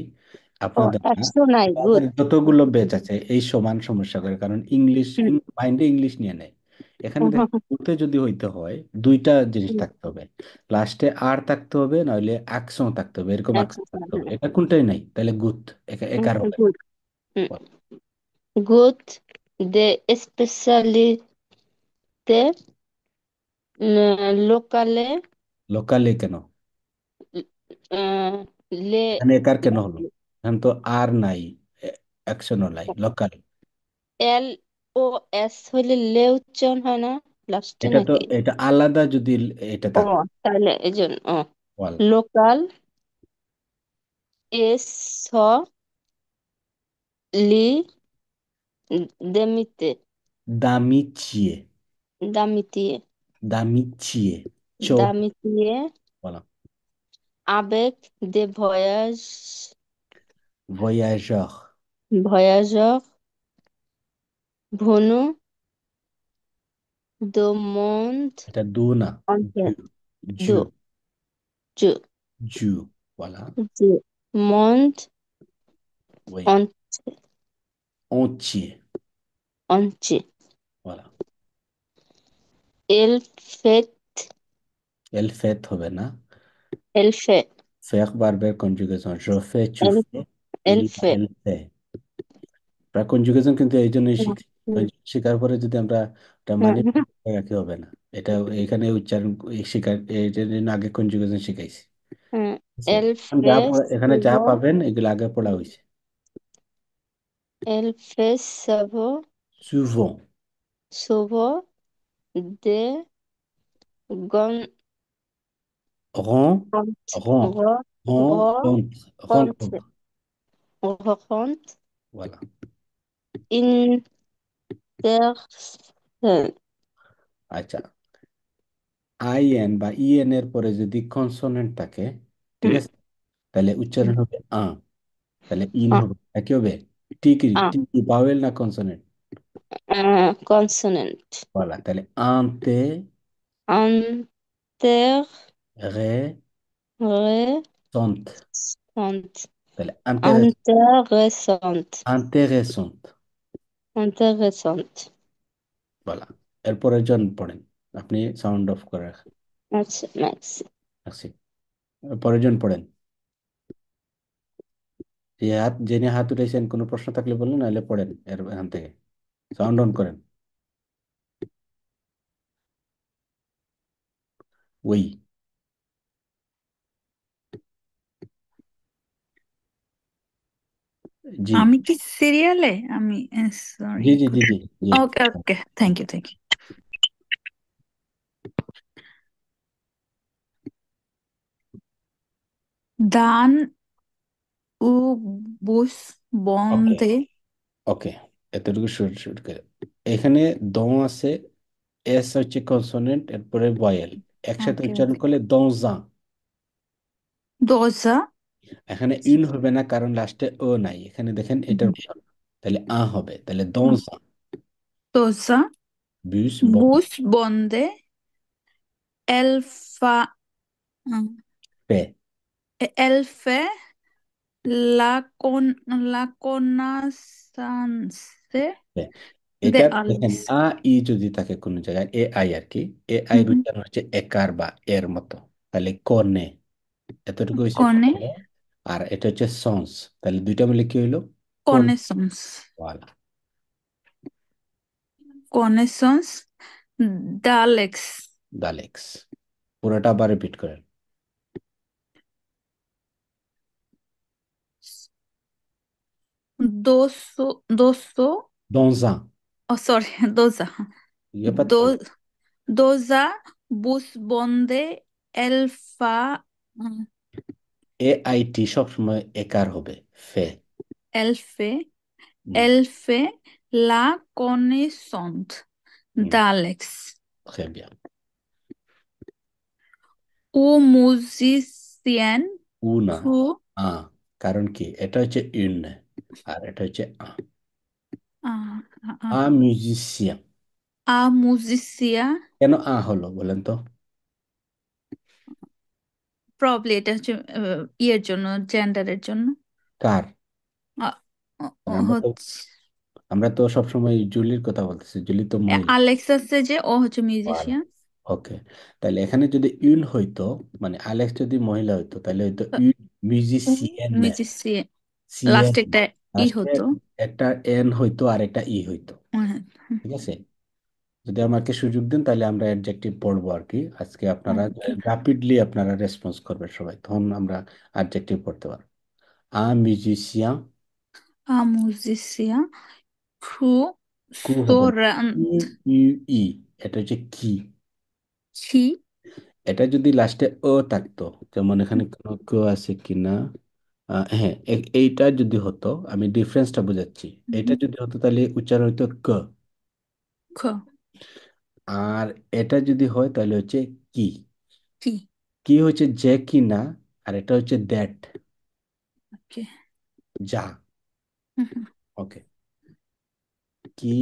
oh, আপনাদের না, action I তাদের good, যতগুলো ব্যাচ আছে এই সমান সমস্যা করে, কারণ ইংলিশ hmm, মাইন্ডে ইংলিশ নিয়ে নেয়। এখানে দেখ, গুতে যদি হইতে হয় দুইটা জিনিস থাকতে হবে, লাস্টে আর থাকতে হবে, নইলে অ্যাকশন থাকতে হবে, এরকম অ্যাকশন থাকতে হবে, এটা কোনটাই নাই, তাহলে গুত একার হবে। good, hmm, goûte des spécialités locales, লোকালে কেন? les, এখানে একার কেন হলো? এখানে তো আর নাই, অ্যাকশনও নাই, লোকাল। এল ও এস হইলে লে উচ্চারণ হয় না লাস্টে এটা তো, নাকি? এটা আলাদা যদি এটা ও, থাকতো। তাহলে এই জন্য ওয়াল, লোকাল এস লি দেমিতে দামিচিয়ে, দামিতিয়ে দামিচিয়ে, চো, দামিতিয়ে বলো, avec des voyages ভয়াজর। voyageurs venus du monde এটা দু না, জু, entier জু, du, du, জু, বলা, du monde ওই, entier, অঞ্চিয়ে, entier. বলা। Il fait এল ফেত হবে না, elle fait ফেক বারবার conjugation, je fais, tu elle, fais, il elle বা fait এল ফে। প্রাক কনজুগেশন কিন্তু এই জন্যই হুম, শিখছি, হুম, শেখার পরে যদি আমরা এটা মানে হুম, রাখি হবে না। এটা এখানে উচ্চারণ শেখার এই জন্য আগে কনজুগেশন শিখাইছি। হুম। ঠিক আছে? Elle এখন fait এখানে যা souvent পাবেন এগুলো আগে পড়া হয়েছে। Elle fait souvent, Souvent, souvent des gon- rend, rondes, rend, rencontre, rondes, rencontre. rencontres Voilà. interpersonnelles. আচ্ছা, IN বা EN এর পরে যদি কনসোনেন্ট থাকে, ঠিক Hmm, আছে, তাহলে hmm. উচ্চারণ হবে আ, তাহলে ইন Un, হবে, কি হবে? টি কি, un, টি কি ভাওয়েল না কনসোনেন্ট? un consonant. বলা, তাহলে আনতে, রে, Intéressante. সন্ত, তাহলে Intéressante. আন্তেরেসন্ত। Intéressante. বলা, এরপরের জন পড়েন, আপনি সাউন্ড অফ করে Merci, merci. রাখছি, পরের জন পড়েন। যে হাত, জেনে হাত উঠেছেন, কোনো প্রশ্ন থাকলে বলুন, নাহলে পড়েন এখান থেকে, সাউন্ড অন করেন। ওই, জি, আমি কি সিরিয়ালে? আমি সরি। জি, জি, জি, জি, জি। Okay okay, thank you thank you. দান ও বুস ওকে, বন্ধে। ওকে, এতটুকু শুরু শুরু করে, এখানে দ আছে, এস হচ্ছে কনসোনেন্ট, এরপরে ভয়েল, একসাথে ওকে উচ্চারণ ওকে। করলে দোজা। দোসা। এখানে ইন হবে না, কারণ লাস্টে ও নাই, এখানে দেখেন এটার উচ্চারণ, তাহলে হবে, তাহলে দোজা, দোসা বিশ বুস বন্ধে alpha Mm. Fe, El fe, la connaissance fe। de এটার দেখেন Alex. আ ই যদি থাকে কোনো জায়গায় এ আই আর কি, এ আই এর Mhm. উচ্চারণ হচ্ছে একার বা এর মতো, তাহলে কনে, এতটুকু হচ্ছে Connaît, কনে। আর এটা হচ্ছে সন্স, তাহলে দুইটা মিলে কি হইলো? কোন। connaissance. ওয়ালা। Connaissance d'Alex. দালেক্স। পুরোটা আবার রিপিট করেন। Dosso, Dans un, oh sorry, dosa. il n'y a pas de problème. Do, dosa busbonde elfa, A I T সবসময় একার হবে, ফে। elfe, হুম, elfe la connaissance হুম, d'Alex. très bien। Au musicien, উ না, who, আ, কারণ কি এটা হচ্ছে ইউন আর এটা হচ্ছে আ। uh, a musician, a musicien, কেন আ হলো বলেন তো? probably এটা হচ্ছে ইয়ের জন্য, জেন্ডারের জন্য। কার? আ- কারণ আমরা তো সবসময় জুলির কথা বলতেছি, জুলি তো মহিলা। আলেক্স আছে যে ও হচ্ছে মিউজিশিয়ান। ওকে, তাহলে এখানে যদি ইউন হইতো, মানে আলেক্স যদি মহিলা হইতো, তাহলে হইতো ইউন মিউজিশিয়ান, মিউজিশিয়ান সিএন, লাস্টে একটা ই লাস্টে হতো। একটা এন হইতো আর একটা ই হইতো। হ্যাঁ, ঠিক আছে, যদি আমাকে সুযোগ দেন তাহলে আমরা অ্যাডজেক্টিভ পড়বো আর কি আজকে। আপনারা ওকে। র্যাপিডলি আপনারা রেসপন্স করবেন সবাই, তখন আমরা অ্যাডজেক্টিভ পড়তে পারবো। আ মিউজিশিয়ান, Un musicien who কু হবে না, saura ইউ ইউ ই, এটা হচ্ছে কি। qui এটা যদি লাস্টে ও থাকতো, যেমন এখানে কোনো কেউ আছে কিনা, হ্যাঁ, এইটা যদি হতো, আমি ডিফারেন্সটা বোঝাচ্ছি। এটা যদি হতো তাহলে উচ্চারণ হতো ক। que আর এটা যদি হয় তাহলে হচ্ছে কি। qui. কি হচ্ছে যে কি না, আর এটা হচ্ছে দ্যাট, Ok. যা। Mhm. ওকে, কি,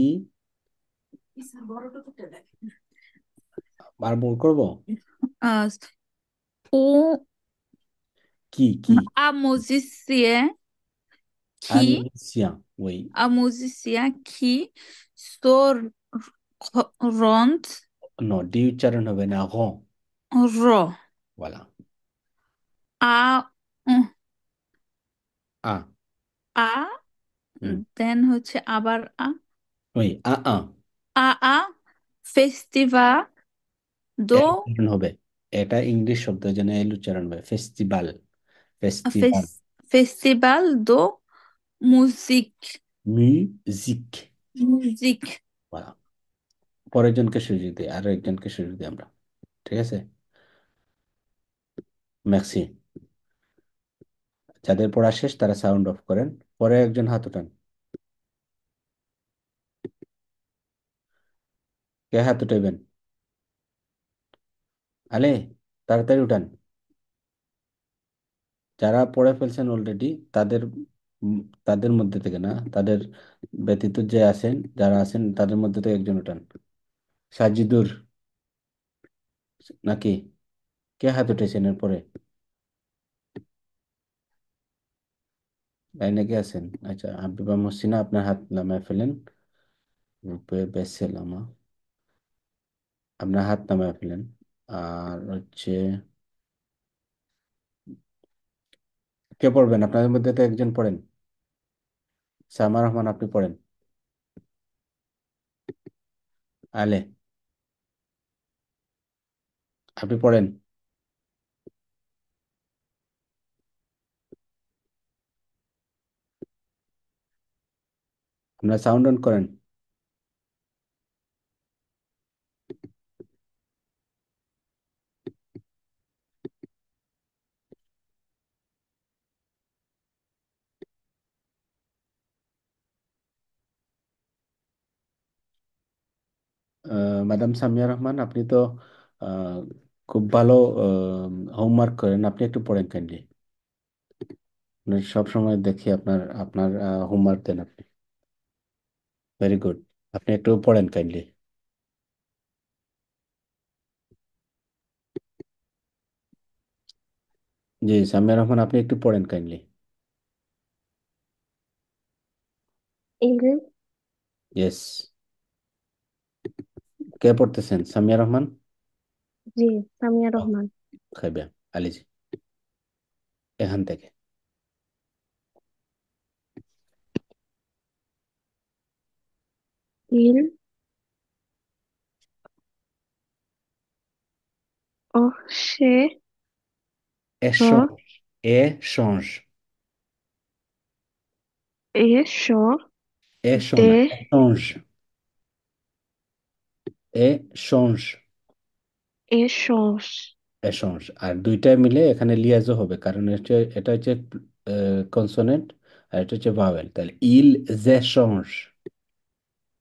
আর বল করবো। Euh, ou কি কি, un musicien আমি qui ওই, un musicien qui se rend নো ডি উচ্চারণ হবে না, হ। ro বলা, a a, a hmm, then হচ্ছে আবার ওই আ a festival do এর উচ্চারণ হবে, এটা ইংলিশ শব্দ যেন এল উচ্চারণ হবে, festival, a festival, festival do musique music. musique. বলা, পরের জনকে সুযোগ দিই, আরো একজনকে সুযোগ দিই আমরা। ঠিক আছে, ম্যাক্সি। যাদের পড়া শেষ তারা সাউন্ড অফ করেন, পরে একজন হাত উঠান। কে হাত উঠাইবেন? আলে, তাড়াতাড়ি উঠান। যারা পড়ে ফেলছেন অলরেডি তাদের, উম, তাদের মধ্যে থেকে না, তাদের ব্যতীত যে আছেন, যারা আছেন তাদের মধ্যে থেকে একজন উঠান। সাজিদুর নাকি, কে হাত উঠেছেন এরপরে? লাইনে কে আছেন? আচ্ছা, হাবিবা মহসিনা, আপনার হাত নামায় ফেলেন। রূপে বেসেলামা, আপনার হাত নামায় ফেলেন। আর হচ্ছে, কে পড়বেন আপনাদের মধ্যে তো একজন পড়েন। সামা রহমান, আপনি পড়েন। আলে, আপনি পড়েন। আপনার সাউন্ড অন করেন। ম্যাডাম সামিয়া রহমান, আপনি তো আহ, খুব ভালো হোমওয়ার্ক করেন, আপনি একটু পড়েন কাইন্ডলি। সব সময় দেখি আপনার আপনার হোমওয়ার্ক দেন আপনি, ভেরি গুড। আপনি একটু পড়েন কাইন্ডলি। জি সামিয়া রহমান, আপনি একটু পড়েন কাইন্ডলি। Il, yes. কে পড়তেছেন, সামিয়া রহমান? জি, সামিয়া ও, রহমান। খাইবা আলিজি, এখান থেকে। Il, oh, সে, র, échange, échange, এ, স, échange, দে, échange, échange, échange, échange। আর দুইটা মিলে এখানে লিয়াজও হবে, কারণ এটা হচ্ছে কনসোনেন্ট, আর এটা হচ্ছে ভাওয়েল। তাহলে ils échangent,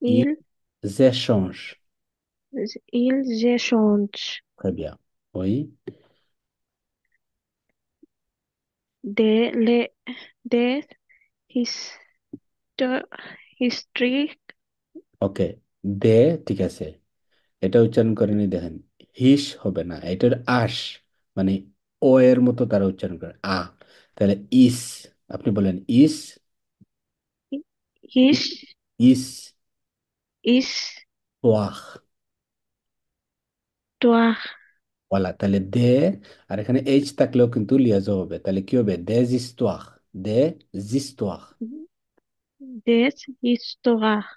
il, ils échangent। ils échangent Très bien. Oui, des, les, des his- history, ওকে। দে, ঠিক আছে। এটা উচ্চারণ করে নি দেখেন, হিস হবে না, এটার আশ, মানে ও এর মতো তারা উচ্চারণ করে আ। তাহলে ইস, আপনি বলেন ইস, his, ইস তোয়াখ। histoire, বলা, তাহলে দে, আর এখানে এইচ থাকলেও কিন্তু লিয়াজও হবে, তাহলে কি হবে, দে জিস্তোয়াখ, দে জিস্তোয়াখ। des histoires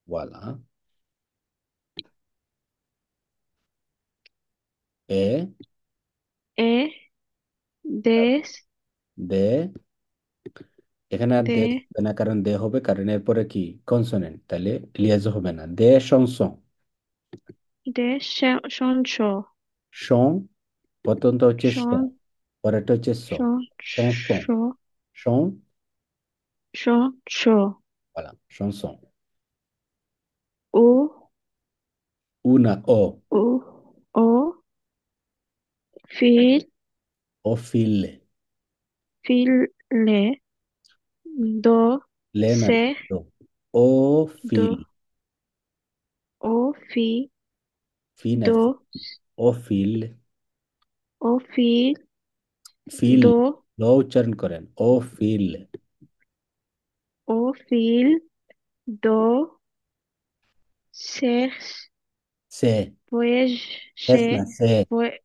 বলা, এ, et des, দে, এখানে আর দে des, হবে না, কারণ দে হবে কারণ এরপরে কি কনসোনেন্ট, তাহলে লিয়াজও হবে না। দে সংসং, des chansons, সং, প্রথমটা হচ্ছে স, chan, পরেরটা হচ্ছে স, সং সং, chanson, সং, chanson, বলা সংসং। au, উনা ও, au, fil, ও ফিল, filet, do, লে না, se, দো, ও ফিল, do, au, fi, ফিন আছে, do, ও ফিল, au, fil, ফিল, do, ল উচ্চারণ করেন, ও ফিল, au, fil, do, se, সে, শেষ না voyager, সে, voy-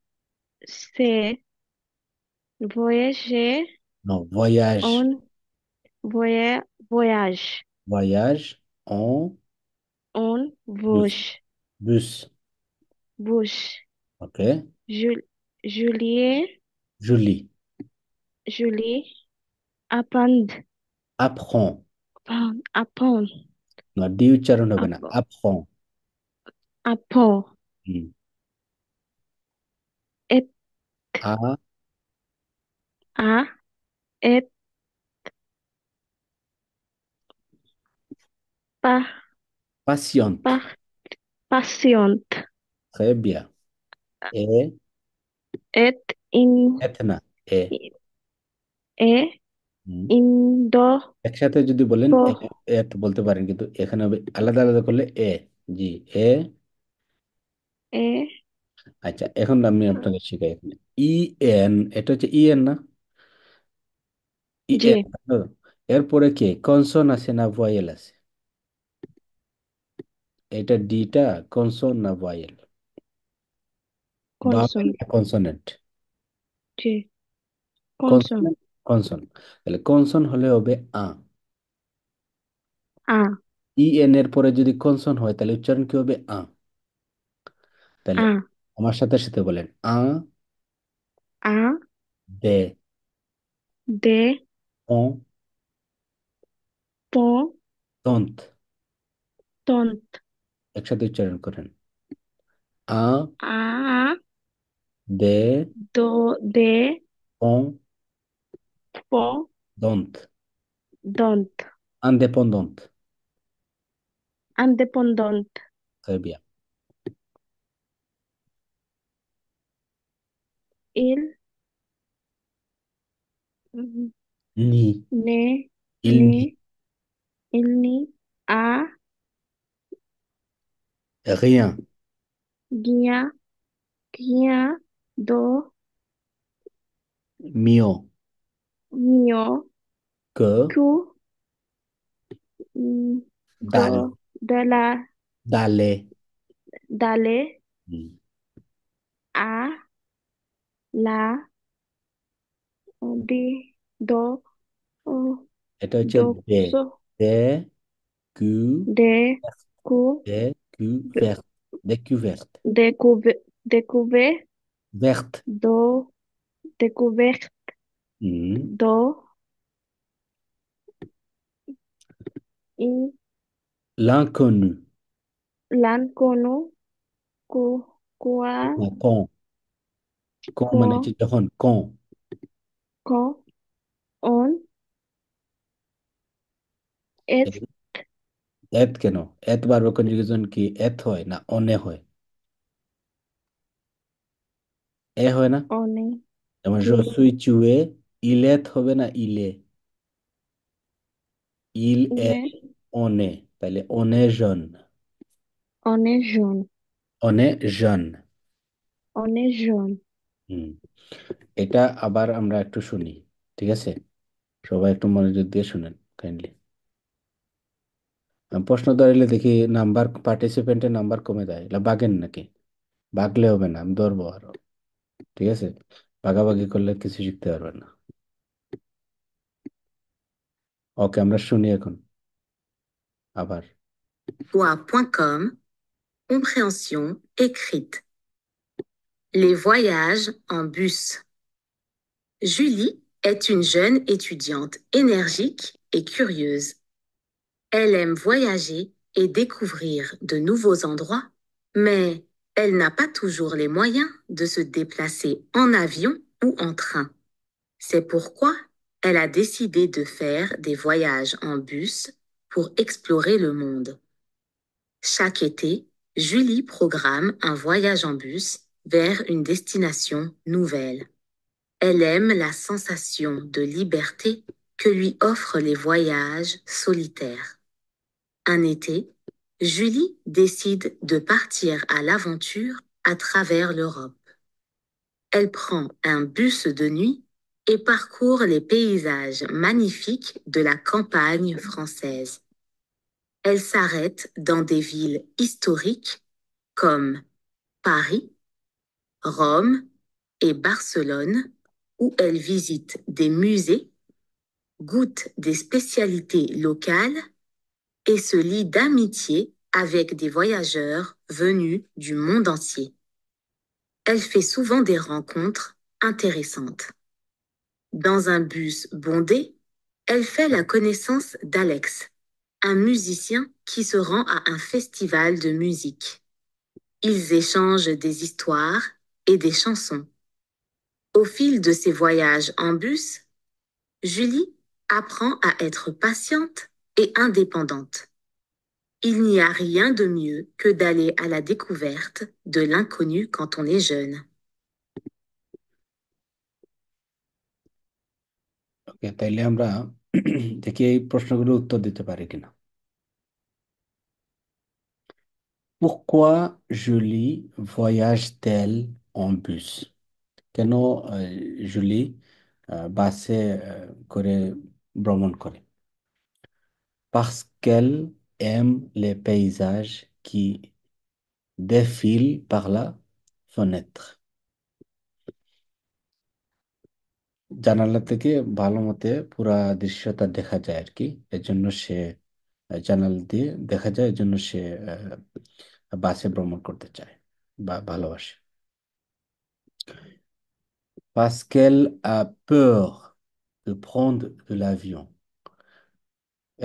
se, voyager, নো ভয়াজ, on, voyage, ভয়াজ, অন on, বুস, bouche, বুস, bouche, okay. Juliet, Julie, Julie, apprendre, apprend, apprendre, না ডি উচ্চারণ হবে না, apprendre, apprend। apprendre, hmm, et, a, à, et, pas, patiente, pas, patiente, très bien, A, et, in, এত না, এ, et, হুম। indo, একসাথে যদি বলেন po, এ তো বলতে পারেন, কিন্তু এখানে হবে আলাদা আলাদা করলে এ। জি, এ। et, আচ্ছা, এখন আমি আপনাকে শিখাই এখানে ই এন, এটা হচ্ছে ই এন না, ই এন। J, এরপরে কি কনসন আছে না ভয়েল আছে? এটা ডিটা কনসন না ভয়েল, ভাওয়েল consonne, না কনসোনেন্ট? J, consonne, কনসোনেন্ট, কনসন। তাহলে কনসন হলে হবে আ। A, ই এন এর পরে যদি কনসন হয় তাহলে উচ্চারণ কি হবে, আ। তাহলে A, আমার সাথে সাথে বলেন আ, A, দে, D, অন, pont, তন্ত, tont, একসাথে উচ্চারণ করেন আ, A, দে, do, D, অন, pont, দন্ত, dont, indépendante। indépendante, Très bien. il, Ni, né, il nie né, il n'y a, rien, rien, rien, do, Mio. mio, Que. que, mm, do, Dal. de la, Dalle. d'aller Mm. à la, di, do, এটা হচ্ছে do, they. so, দে কু de, cou, দে কু verte. Découverte. découvert, Verte. do, découvert, Mm. do, in, L'inconnu. l'inconnu, co, quoi, না, con. Con মানে হচ্ছে quoi, যখন con. quand, on, est, এত কেন? এত ভার্ব কনজুগেশন কি এত হয় না অনে হয়? এ হয় না? on est, যেমন je oui, suis tué, il est হবে না ইলে? il il est, est, on est, তাহলে on est jeune. on est jaune, on est jeune. on est jaune. হুম। এটা আবার আমরা একটু শুনি, ঠিক আছে? সবাই একটু মনোযোগ দিয়ে শুনেন কাইন্ডলি। প্রশ্ন ধরাইলে দেখি নাম্বার, পার্টিসিপেন্টের নাম্বার কমে যায়, এটা বাগেন নাকি? বাগলে হবে না, আমি ধরবো আরো, ঠিক আছে? ভাগাভাগি করলে কিছু শিখতে পারবেন না। ওকে, আমরা শুনি এখন আবার। Voix.com, compréhension écrite. Les voyages en bus. Julie est une jeune étudiante énergique et curieuse. Elle aime voyager et découvrir de nouveaux endroits, mais elle n'a pas toujours les moyens de se déplacer en avion ou en train. C'est pourquoi elle a décidé de faire des voyages en bus pour explorer le monde. Chaque été, Julie programme un voyage en bus vers une destination nouvelle. Elle aime la sensation de liberté que lui offrent les voyages solitaires. Un été, Julie décide de partir à l'aventure à travers l'Europe. Elle prend un bus de nuit et parcourt les paysages magnifiques de la campagne française. Elle s'arrête dans des villes historiques comme Paris, Rome et Barcelone, où elle visite des musées, goûte des spécialités locales et se lie d'amitié avec des voyageurs venus du monde entier. Elle fait souvent des rencontres intéressantes. Dans un bus bondé, elle fait la connaissance d'Alex, un musicien qui se rend à un festival de musique. Ils échangent des histoires et des chansons. Au fil de ses voyages en bus, Julie apprend à être patiente et indépendante. Il n'y a rien de mieux que d'aller à la découverte de l'inconnu quand on est jeune. ওকে, তাইলে আমরা দেখি এই প্রশ্নগুলো উত্তর দিতে পারি কিনা। Pourquoi Julie voyage-t-elle en bus? কেন জুলি বাসে করে ভ্রমণ করে? Parce qu'elle aime les paysages qui défilent par la fenêtre. জানালা থেকে ভালো মতে পুরা দৃশ্যটা দেখা যায় আর কি, এজন্য সে জানালা দিয়ে দেখা যায়, এজন্য সে বাসে ভ্রমণ করতে চায় বা ভালোবাসে। Parce qu'elle a peur de prendre de l'avion.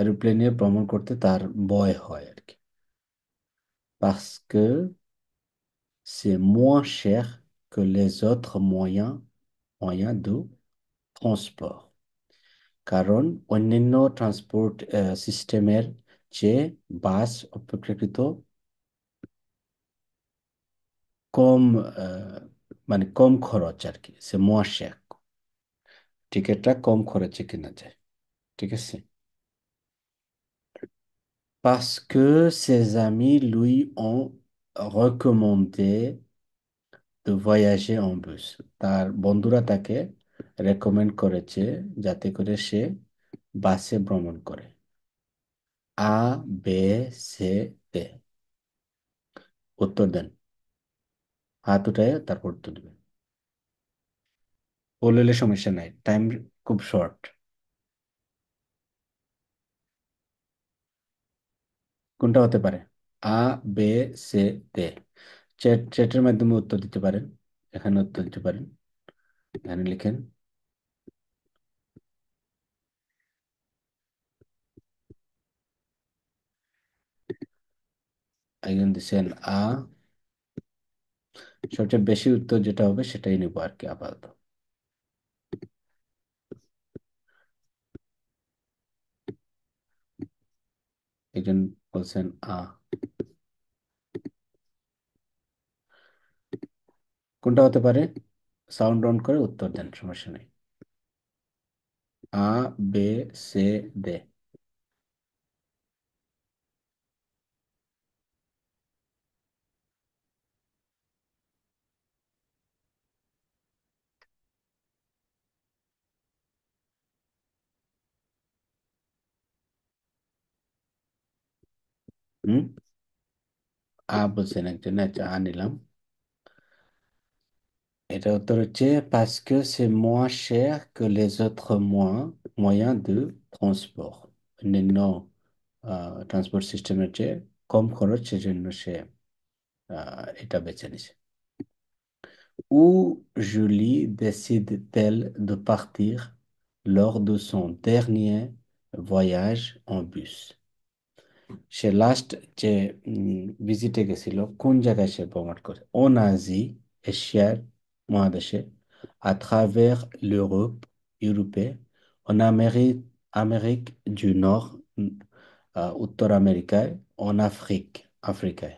এরোপ্লেনে ভ্রমণ করতে তার ভয় হয় আর কি। Parce que c'est moins cher que les autres moyens de transport. কারণ অন্যান্য ট্রান্সপোর্ট সিস্টেমের চেয়ে বাস অপেক্ষাকৃত কম, মানে কম খরচ আর কি, সে moins cher, টিকিটটা কম খরচে কেনা যায়, ঠিক আছে? Parce que ses amis lui ont recommandé de voyager en bus. তার বন্ধুরা তাকে রেকমেন্ড করেছে যাতে করে সে বাসে ভ্রমণ করে? আ, বে, সে, দে। উত্তর দেন। হাত উঠায় তারপর উত্তর দিবেন। বললে সমস্যা নাই, টাইম খুব শর্ট। কোনটা হতে পারে? আ, বে, সে, দে। চ্যাটের মাধ্যমে উত্তর দিতে পারেন, এখানে উত্তর দিতে পারেন, এখানে লিখেন। একজন দিচ্ছেন আ। সবচেয়ে বেশি উত্তর যেটা হবে সেটাই নিবো আর কি আপাতত। একজন বলছেন আ। কোনটা হতে পারে? সাউন্ড অন করে উত্তর দেন, সমস্যা নেই। আ, বে, সে, দে। হুম। আ বলছেন একজন, আচ্ছা আ নিলাম। এটা উত্তর হচ্ছে parce que c'est moins cher que les autres moyens de transport। অন্যান্য ট্রান্সপোর্ট সিস্টেমের চেয়ে কম খরচ, সেজন্য সে এটা বেছে নিছে। Où Julie décide-t-elle de partir lors de son dernier voyage en bus? সে লাস্ট যে ভিজিটে গেছিল, কোন জায়গায় সে ভ্রমণ করে? en Asie, এশিয়ার মহাদেশে, à travers l'Europe, ইউরোপে, en Amérique du Nord, উত্তর আমেরিকায়, en Afrique, আফ্রিকায়।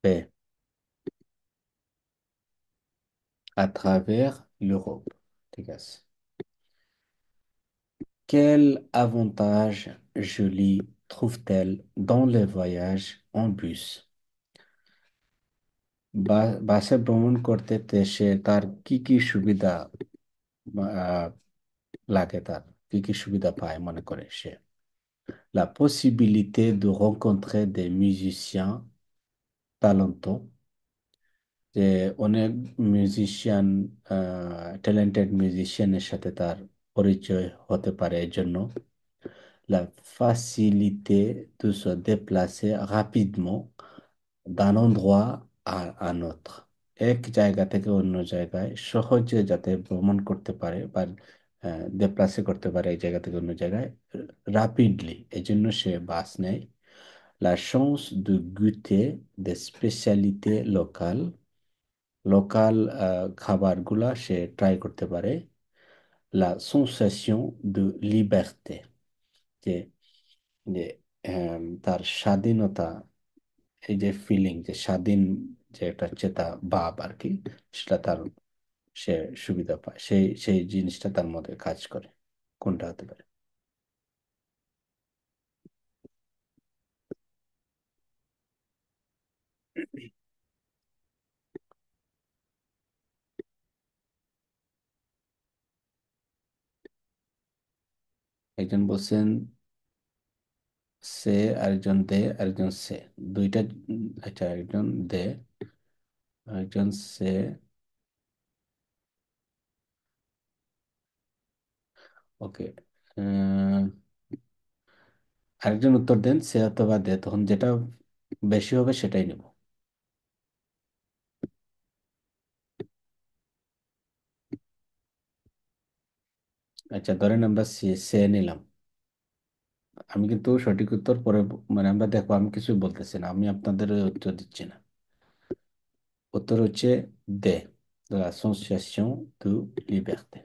B, à travers l'Europe, ঠিক আছে। Quel avantage Julie trouve-t-elle dans les voyages en bus? বাসে ভ্রমণ করতে সে তার কি কি সুবিধা আহ, লাগে, তার কি কি সুবিধা পায় মনে করে সে? La possibilité de rencontrer des musiciens talentueux, যে অনেক মিউজিশিয়ান, ট্যালেন্টেড মিউজিশিয়ানের সাথে তার পরিচয় হতে পারে এর জন্য। La facilité de se déplacer rapidement d'un endroit à un autre। এক জায়গা থেকে অন্য জায়গায় সহজে যাতে ভ্রমণ করতে পারে বা দেপ্লাসে করতে পারে এক জায়গা থেকে অন্য জায়গায় রাপিডলি, এই জন্য সে বাস নেয়। La chance de goûter des spécialités locales, local খাবারগুলা সে ট্রাই করতে পারে। La sensation de liberté, যে যে তার স্বাধীনতা, এই যে ফিলিং, যে স্বাধীন, যে একটা চেতা ভাব আর কি, সেটা তার সে সুবিধা পায়, সেই সেই জিনিসটা তার মধ্যে কাজ করে। কোনটা হতে পারে? একজন বলছেন সে, আরেকজন দে, আরেকজন সে। দুইটা আচ্ছা, একজন দে, আরেকজন সে। ওকে। আরেকজন উত্তর দেন, সে অথবা দে, তখন যেটা বেশি হবে সেটাই নেব। আচ্ছা ধরেন আমরা সে সে নিলাম। আমি কিন্তু সঠিক উত্তর পরে মানে আমরা দেখো, আমি কিছু বলতেছি না, আমি আপনাদের উত্তর দিচ্ছি না। উত্তর হচ্ছে দে, l'association de liberté।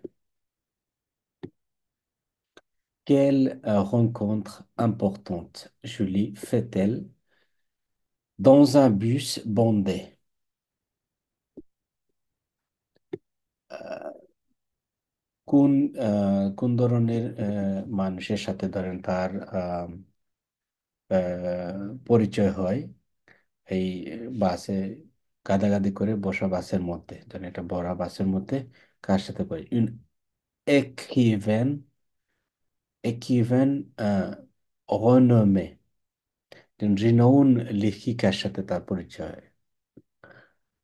Quelle rencontre importante Julie fait-elle dans un bus bondé? আহ, কোন কোন ধরনের মানুষের সাথে ধরেন তার পরিচয় হয় এই বাসে, গাদাগাদি করে বসা বাসের মধ্যে, ধরেন একটা বড় বাসের মধ্যে কার সাথে পরি écrivain écrivain renommé, রিনোন লেখিকার সাথে তার পরিচয় হয়।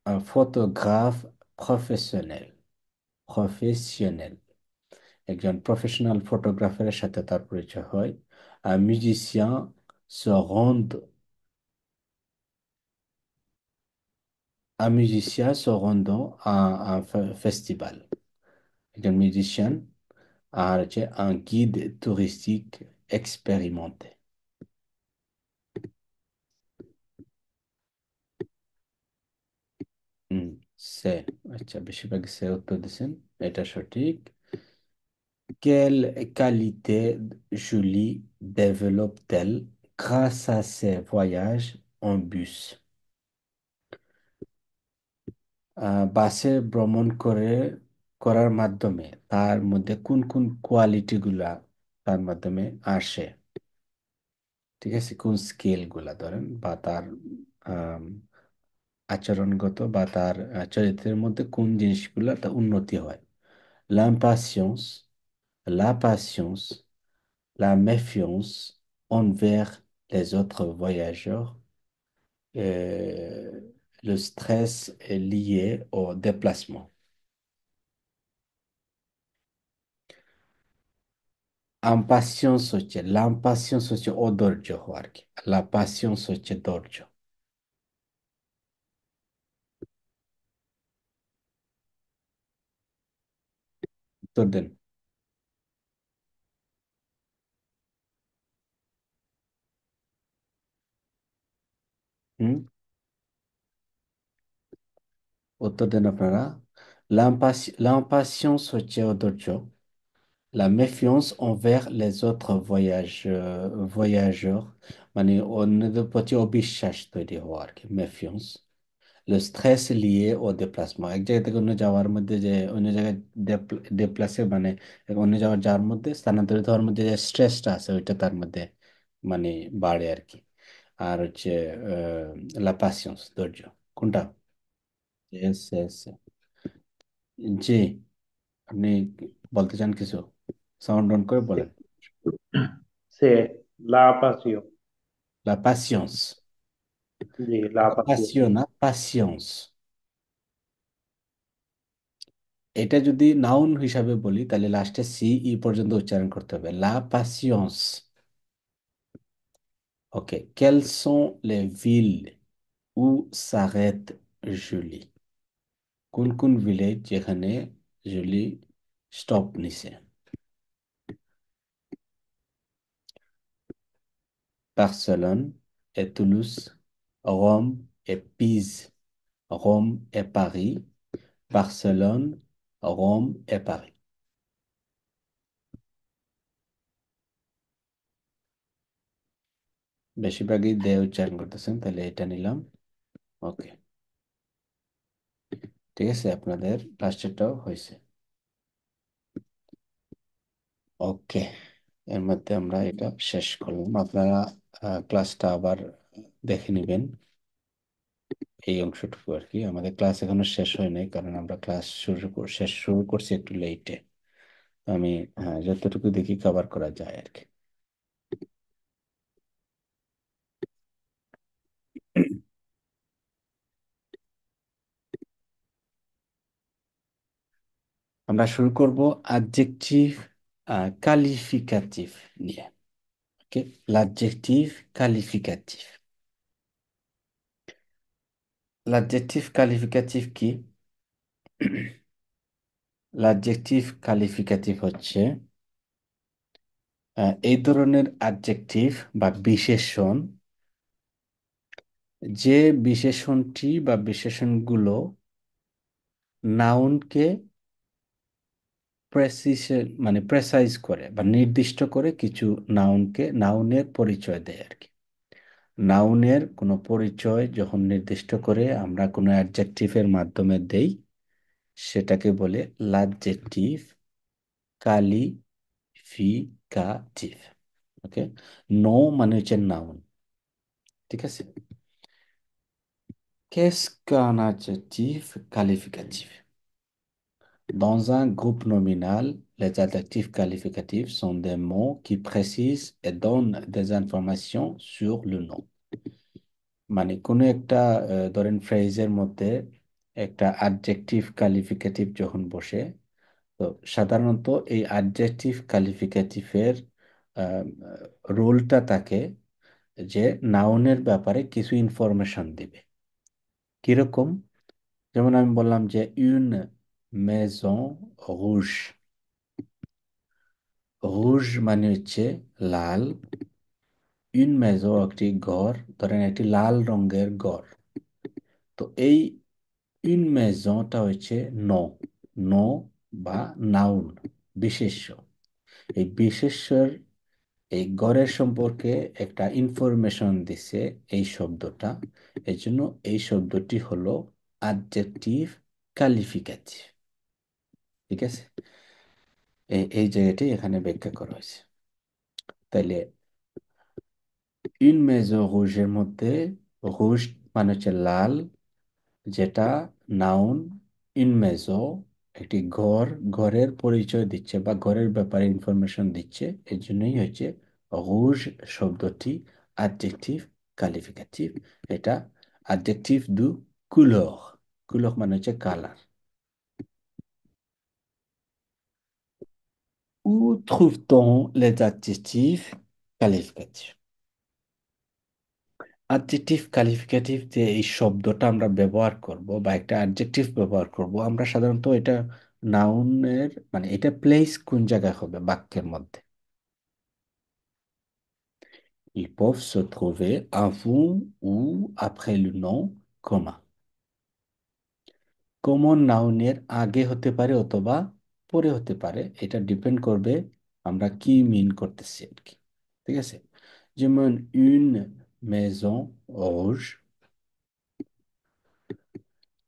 Un photographe professionnel, professionnel, একজন প্রফেশনাল ফটোগ্রাফারের সাথে তার পরিচয় হয়। Un musicien se rend, un musicien se rendant à un festival, একজন মিউজিশিয়ান। আর হচ্ছে un guide touristique expérimenté। হুম, সে, আচ্ছা বেশিরভাগ সে উত্তর দিচ্ছেন, এটা সঠিক। Quelle qualité Julie développe-t-elle grâce à ses voyages en bus? বাসে ভ্রমণ করার মাধ্যমে তার মধ্যে কোন কোন কোয়ালিটি গুলা তার মাধ্যমে আসে, ঠিক আছে, কোন স্কিল গুলা ধরেন বা তার আম, আচরণগত বা তার চরিত্রের মধ্যে কোন জিনিসগুলা তার উন্নতি হয়। L'impatience, la patience, la méfiance envers les autres voyageurs, le stress est lié au déplacement. L'impatience হচ্ছে অধৈর্য হওয়া আর কি, la patience হচ্ছে ধৈর্য। উত্তর দেন। হুম, উত্তর দেন আপনারা। L'impatience হচ্ছে অধৈর্য। La méfiance envers les autres voyageurs, মানে অন্যদের প্রতি অবিশ্বাস তৈরি হওয়া আর কি, méfiance। Le stress lié au déplacement, এক জায়গা থেকে অন্য যাওয়ার মধ্যে যে অন্য জায়গায় ডেপ্লাসে মানে অন্য যাওয়ার মধ্যে স্থানান্তরিত হওয়ার মধ্যে যে স্ট্রেসটা আছে ওইটা তার মধ্যে মানে বাড়ে আর কি। আর হচ্ছে লা পাসিয়েন্স, ধৈর্য। কোনটা? Yes, yes. জি, আপনি বলতে চান কিছু? সাউন্ড অন করে বলেন। Se la pasión, লা পাসিয়েন্স, sí, la pasión, পাসিও না, পাসিয়েন্স। এটা যদি নাউন হিসাবে বলি তাহলে লাস্টে সি ই পর্যন্ত উচ্চারণ করতে হবে, লা পাসিয়েন্স। Ok. Quelles sont les villes où s'arrête Julie? কোন কোন ভিলেজ যেখানে জুলি স্টপ নিছে? Barcelone et Toulouse, Rome et Pise, Rome et Paris, Barcelone, Rome et Paris। বেশিরভাগই দে উচ্চারণ করতেছেন, তাহলে এটা নিলাম। ওকে, ঠিক আছে, আপনাদের লাস্টেরটাও হয়েছে। ওকে, এর মধ্যে আমরা এটা শেষ করলাম। আপনারা ক্লাসটা আবার দেখে নেবেন, এই অংশটুকু আর কি। আমাদের ক্লাস এখনো শেষ হয় নাই, কারণ আমরা ক্লাস শুরু করছি একটু লেটে। আমি হ্যাঁ যতটুকু দেখি কভার করা যায় আর কি। আমরা শুরু করব অ্যাডজেক্টিভ qualificatif নিয়ে। ওকে, l'adjectif qualificatif। l'adjectif qualificatif কি? l'adjectif qualificatif হচ্ছে এই ধরনের অ্যাডজেক্টিভ বা বিশেষণ, যে বিশেষণটি বা বিশেষণগুলো নাউনকে প্রেসিশন মানে প্রেসাইজ করে বা নির্দিষ্ট করে কিছু নাউনের পরিচয় দেয় আর কি। নাউনের কোনো পরিচয় যখন নির্দিষ্ট করে আমরা কোনো অ্যাডজেক্টিভের মাধ্যমে দেই, সেটাকে বলে l'adjectif qualificatif। ওকে, নো মানে হচ্ছে নাউন, ঠিক আছে। Qu'est-ce qu'un adjectif qualificatif? Dans un groupe nominal, les adjectifs qualificatifs sont des mots qui précisent et donnent des informations sur le nom। মানে কোনো একটা ধরেন ফ্রেজের মধ্যে একটা অ্যাডজেক্টিভ কোয়ালিফিকেটিভ যখন বসে, তো সাধারণত এই অ্যাডজেক্টিভ কোয়ালিফিকেটিভের রোলটা থাকে যে নাউনের ব্যাপারে কিছু ইনফরমেশন দিবে। কিরকম? যেমন আমি বললাম যে ইউন মেজন রুজ, রুজ মানে হচ্ছে লাল, ইউন মেজো একটি ঘর, ধরেন একটি লাল রঙের ঘর। তো এই ইউন মেজোটা হচ্ছে ন, ন বা নাউন, বিশেষ্য। এই বিশেষ্যর এই ঘরের সম্পর্কে একটা ইনফরমেশন দিছে এই শব্দটা, এই জন্য এই শব্দটি হলো অ্যাডজেক্টিভ কোয়ালিফিকেটিভ, ঠিক আছে। এই জায়গাটি এখানে ব্যাখ্যা করা হয়েছে। তাইলে ইন মেজো রুজের মধ্যে রুজ মানে হচ্ছে লাল, যেটা নাউন, ইন মেজো একটি ঘর, ঘরের পরিচয় দিচ্ছে বা ঘরের ব্যাপারে ইনফরমেশন দিচ্ছে, এর জন্যই হচ্ছে রুজ শব্দটি অ্যাডজেক্টিভ কোয়ালিফিকেটিভ। এটা অ্যাডজেক্টিভ দু কুলর, কুলর মানে হচ্ছে colour. Où trouve-t-on les adjectifs qualificatifs? Adjective qualificative যে এই শব্দটা আমরা ব্যবহার করব বা একটা অ্যাডজেক্টিভ ব্যবহার করব, আমরা সাধারণত এটা নাউনের মানে এটা প্লেস কোন জায়গায় হবে বাক্যের মধ্যে? Ils peuvent se trouver avant ou après le nom commun। Common নাউনের আগে হতে পারে অথবা পরে হতে পারে, এটা ডিপেন্ড করবে আমরা কি মিন করতেছি আর কি, ঠিক আছে। যেমন une maison rouge,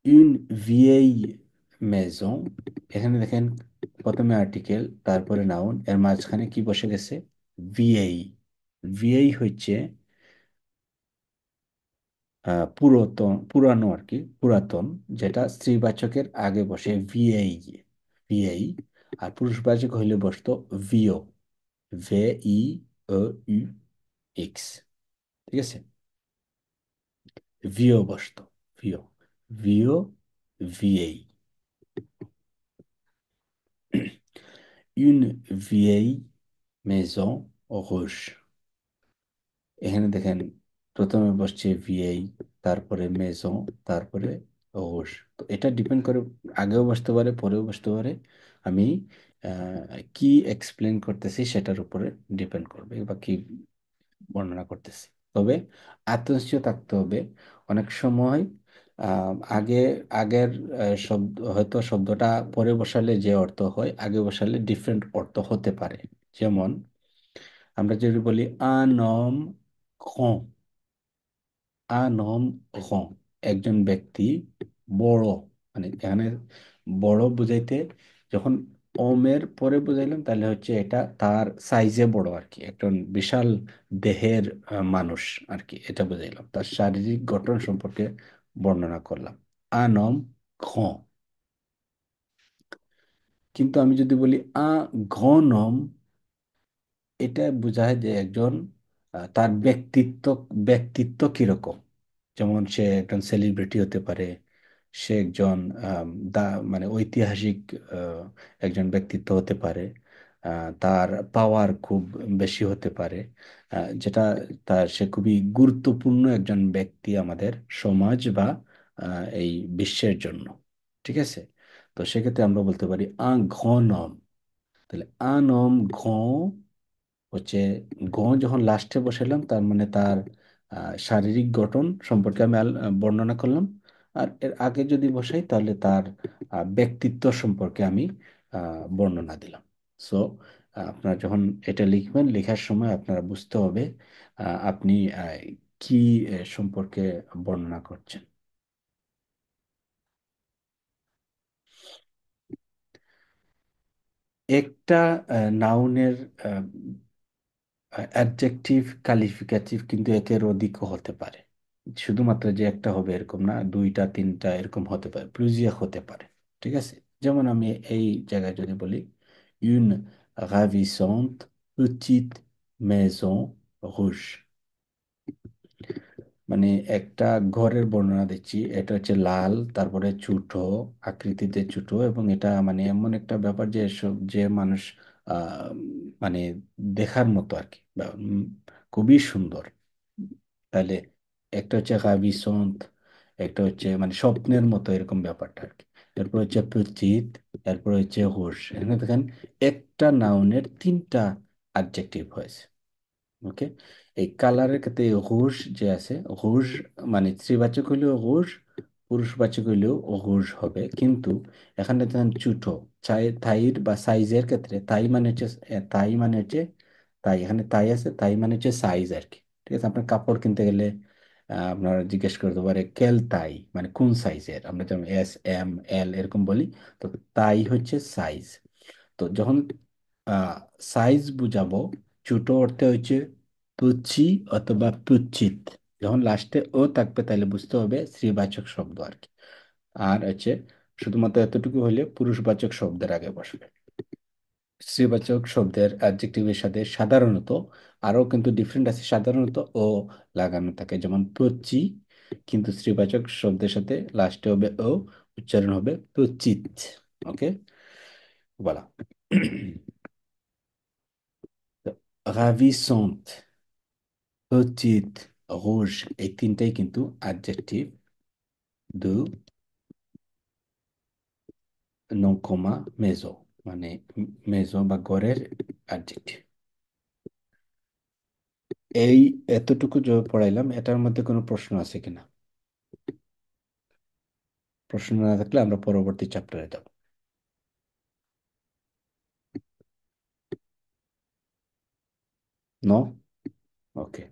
une vieille maison। এখানে দেখেন প্রথমে আর্টিকেল, তারপরে নাউন, এর মাঝখানে কি বসে গেছে? ভিএই। ভিএই হচ্ছে পুরাতন, পুরানো আর কি, পুরাতন, যেটা স্ত্রীবাচকের আগে বসে ভিএই, ভিএই। আর পুরুষবাচক হইলে বসতো ভিও, ভে ই ও ইউ এক্স, ঠিক আছে। ভিও বসতো, ভিও, ভিও, ভিএই। une vieille maison rouge। এখানে দেখেন প্রথমে বসছে ভিএই, তারপরে মেজো, তারপরে রুশ। তো এটা ডিপেন্ড করে, আগেও বসতে পারে পরেও বসতে পারে। আমি কি এক্সপ্লেন করতেছি সেটার উপরে ডিপেন্ড করবে বা কি বর্ণনা করতেছি। তবে আত্মনিশ্চয় থাকতে হবে। অনেক সময় আগে আগের শব্দ হয়তো শব্দটা পরে বসালে যে অর্থ হয় আগে বসালে ডিফারেন্ট অর্থ হতে পারে। যেমন আমরা যদি বলি আন নম গ্রঁ, আন নম গ্রঁ একজন ব্যক্তি বড়, মানে এখানে বড় বুঝাইতে যখন ওমের পরে বুঝাইলাম তাহলে হচ্ছে এটা তার সাইজে বড় আর কি, একজন বিশাল দেহের মানুষ আর কি, এটা বুঝাইলাম, তার শারীরিক গঠন সম্পর্কে বর্ণনা করলাম আন নম গ্রঁ। কিন্তু আমি যদি বলি আ গ্রঁ নম, এটা বোঝায় যে একজন তার ব্যক্তিত্ব, ব্যক্তিত্ব কিরকম। যেমন সে একজন সেলিব্রিটি হতে পারে, সে একজন আম, দা মানে ঐতিহাসিক আহ, একজন ব্যক্তিত্ব হতে পারে, তার পাওয়ার খুব বেশি হতে পারে, যেটা তার সে খুবই গুরুত্বপূর্ণ একজন ব্যক্তি আমাদের সমাজ বা এই বিশ্বের জন্য, ঠিক আছে। তো সেক্ষেত্রে আমরা বলতে পারি আ ঘন নম। তাহলে আ নম ঘন হচ্ছে, গ যখন লাস্টে বসালাম তার মানে তার শারীরিক গঠন সম্পর্কে আমি বর্ণনা করলাম। আর এর আগে যদি বসাই তাহলে তার ব্যক্তিত্ব সম্পর্কে আমি বর্ণনা দিলাম। সো আপনারা যখন এটা লিখবেন, লেখার সময় আপনারা বুঝতে হবে আপনি কি সম্পর্কে বর্ণনা করছেন। একটা নাউনের অ্যাডজেক্টিভ কালিফিকেটিভ কিন্তু একের অধিকও হতে পারে। শুধুমাত্র যে একটা হবে এরকম না, দুইটা তিনটা এরকম হতে পারে, প্লুজিয়া হতে পারে। ঠিক আছে, যেমন আমি এই জায়গায় যদি বলি une ravissante petite maison rouge, মানে একটা ঘরের বর্ণনা দিচ্ছি, এটা হচ্ছে লাল, তারপরে ছোট আকৃতিতে ছোট, এবং এটা মানে এমন একটা ব্যাপার যে সব যে মানুষ মানে দেখার মতো আর কি, বা খুবই সুন্দর। তাহলে একটা হচ্ছে গাভিসন্ত, একটা হচ্ছে মানে স্বপ্নের মতো এরকম ব্যাপারটা আর কি। এরপর হচ্ছে প্রচিত, এরপর হচ্ছে হুশ। এখানে দেখেন একটা নাউনের তিনটা অ্যাডজেক্টিভ হয়েছে। ওকে, এই কালারের ক্ষেত্রে রুশ যে আছে, রুশ মানে স্ত্রীবাচক হইলেও রুশ, পুরুষবাচক হইলেও রুশ হবে। কিন্তু এখানে দেখেন ছোটো থাইর বা সাইজের ক্ষেত্রে তাই মানে হচ্ছে তাই মানে হচ্ছে তাই, এখানে তাই আছে, তাই মানে হচ্ছে সাইজ আর কি। ঠিক আছে, আপনার কাপড় কিনতে গেলে আপনারা জিজ্ঞেস করতে পারে কেল তাই, মানে কোন সাইজের, আমরা যেমন এস এম এল এরকম বলি। তো তাই হচ্ছে সাইজ। তো যখন সাইজ বুঝাবো, ছোট অর্থে হচ্ছে পুচি অথবা পুচিত। যখন লাস্টে ও থাকবে তাহলে বুঝতে হবে স্ত্রীবাচক শব্দ আর কি। আর হচ্ছে শুধুমাত্র এতটুকু হলে পুরুষবাচক শব্দের আগে বসবে। স্ত্রীবাচক শব্দের অ্যাডজেক্টিভের সাথে সাধারণত আরো কিন্তু ডিফারেন্ট আছে, সাধারণত ও লাগানো থাকে, যেমন পুচি, কিন্তু স্ত্রীবাচক শব্দের সাথে লাস্টে হবে ও, উচ্চারণ হবে পুচিত। ওকে, বলা ravissante, petite, rouge, এই তিনটাই কিন্তু অ্যাডজেক্টিভ দু নং কমা মেজো, মানে মেজো বা গড়ের অ্যাডজেক্টিভ। এই এতটুকু যে পড়াইলাম, এটার মধ্যে কোনো প্রশ্ন আছে কিনা? প্রশ্ন না থাকলে আমরা পরবর্তী চ্যাপ্টারে যাব। নো? ওকে,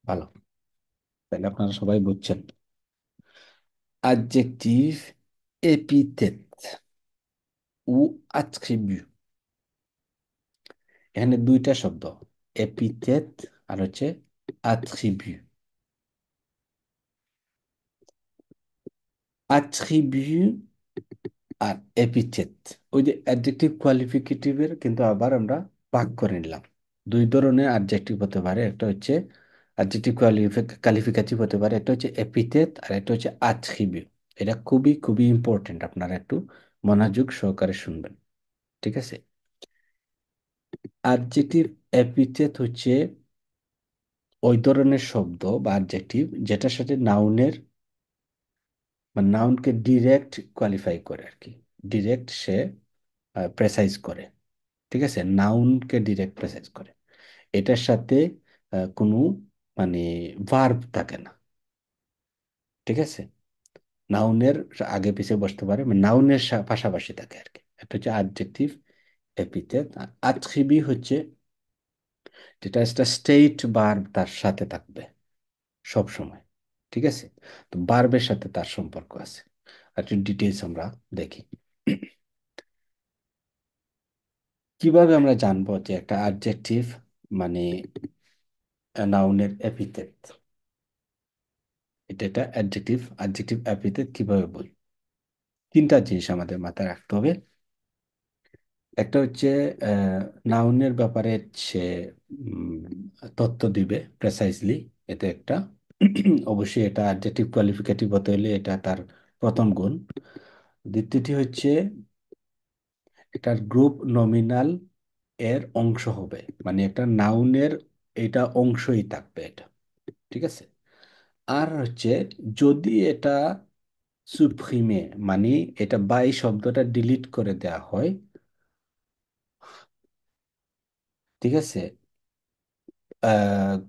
ভালো, তাহলে আপনারা সবাই বুঝছেন। অ্যাডজেক্টিভ, এপিথেট ও অ্যাট্রিবিউট, এখানে দুইটা শব্দ, এপিথেট আর হচ্ছে অ্যাট্রিবিউট। অ্যাট্রিবিউট আর এপিথেট, ওই যে অ্যাডজেক্টিভ কোয়ালিফিকেটিভের কিন্তু আবার আমরা ভাগ করে নিলাম। দুই ধরনের অ্যাডজেক্টিভ হতে পারে, একটা হচ্ছে অ্যাডজেক্টিভ কোয়ালিফিকেটিভ হতে পারে, একটা হচ্ছে এপিথেট আর একটা হচ্ছে অ্যাট্রিবিউট। এটা খুবই খুবই ইম্পর্টেন্ট, আপনারা একটু মনোযোগ সহকারে শুনবেন। ঠিক আছে, অ্যাডজেক্টিভ এপিথেট হচ্ছে ওই ধরনের শব্দ বা অ্যাডজেক্টিভ যেটার সাথে নাউনের বা নাউনকে ডিরেক্ট কোয়ালিফাই করে আর কি, ডিরেক্ট সে প্রেসাইজ করে। ঠিক আছে, নাউনকে ডিরেক্ট প্রেসাইজ করে, এটার সাথে কোনো মানে ভার্ব থাকে না। ঠিক আছে, নাউনের আগে পিছে বসতে পারে, মানে নাউনের পাশাপাশি থাকে আর কি। এটা হচ্ছে অ্যাডজেক্টিভ এপিথেট। আর অ্যাট্রিবিউট হচ্ছে যেটা একটা স্টেট ভার্ব তার সাথে থাকবে সব সময়। ঠিক আছে, তো ভার্বের সাথে তার সম্পর্ক আছে। আর একটু ডিটেলস আমরা দেখি। কিভাবে আমরা জানবো যে একটা অ্যাডজেক্টিভ মানে নাউনের এপিথেট? এটা একটা অ্যাডজেক্টিভ, অ্যাডজেক্টিভ এপিথেট কিভাবে বলি? তিনটা জিনিস আমাদের মাথায় রাখতে হবে। একটা হচ্ছে নাউনের ব্যাপারে সে উম, তথ্য দিবে প্রেসাইজলি, এটা একটা। অবশ্যই এটা অ্যাডজেক্টিভ কোয়ালিফিকেটিভ হতে হলে এটা তার প্রথম গুণ। দ্বিতীয়টি হচ্ছে এটার গ্রুপ নমিনাল এর অংশ হবে, মানে একটা নাউনের এটা অংশই থাকবে এটা। ঠিক আছে, আর হচ্ছে যদি এটা সুপ্রিমে, মানে এটা বাই শব্দটা ডিলিট করে দেয়া হয়, ঠিক আছে,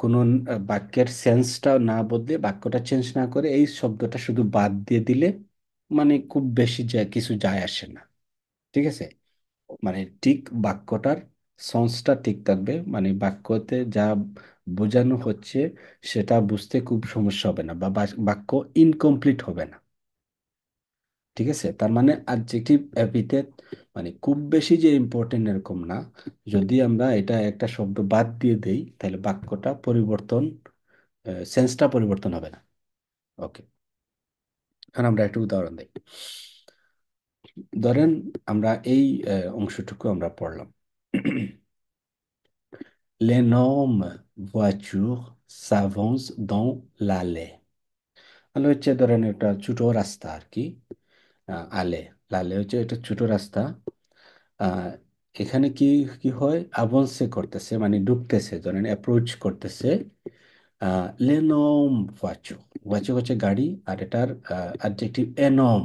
কোনো বাক্যের সেন্সটা না বদলে, বাক্যটা চেঞ্জ না করে এই শব্দটা শুধু বাদ দিয়ে দিলে, মানে খুব বেশি যায় কিছু যায় আসে না। ঠিক আছে, মানে ঠিক বাক্যটার সেন্সটা ঠিক থাকবে, মানে বাক্যতে যা বোঝানো হচ্ছে সেটা বুঝতে খুব সমস্যা হবে না, বা বাক্য ইনকমপ্লিট হবে না। ঠিক আছে, তার মানে অ্যাডজেক্টিভ এপিথেট মানে খুব বেশি যে ইম্পর্টেন্ট এরকম না। যদি আমরা এটা একটা শব্দ বাদ দিয়ে দেই তাহলে বাক্যটা পরিবর্তন, সেন্সটা পরিবর্তন হবে না। ওকে, এখন আমরা একটা উদাহরণ দিই। ধরেন আমরা এই অংশটুকু আমরা পড়লাম। L'énorme voiture s'avance dans l'allée। তাহলে হচ্ছে ধরেন একটা ছোট রাস্তা আর কি, আলে, লালে হচ্ছে এটা ছোট রাস্তা। আহ, এখানে কি কি হয়, আভান্সে করতেছে মানে ঢুকতেছে, ধরেন অ্যাপ্রোচ করতেছে। লেনম ওয়াচু, ওয়াচু হচ্ছে গাড়ি, আর এটার অ্যাডজেক্টিভ এনম।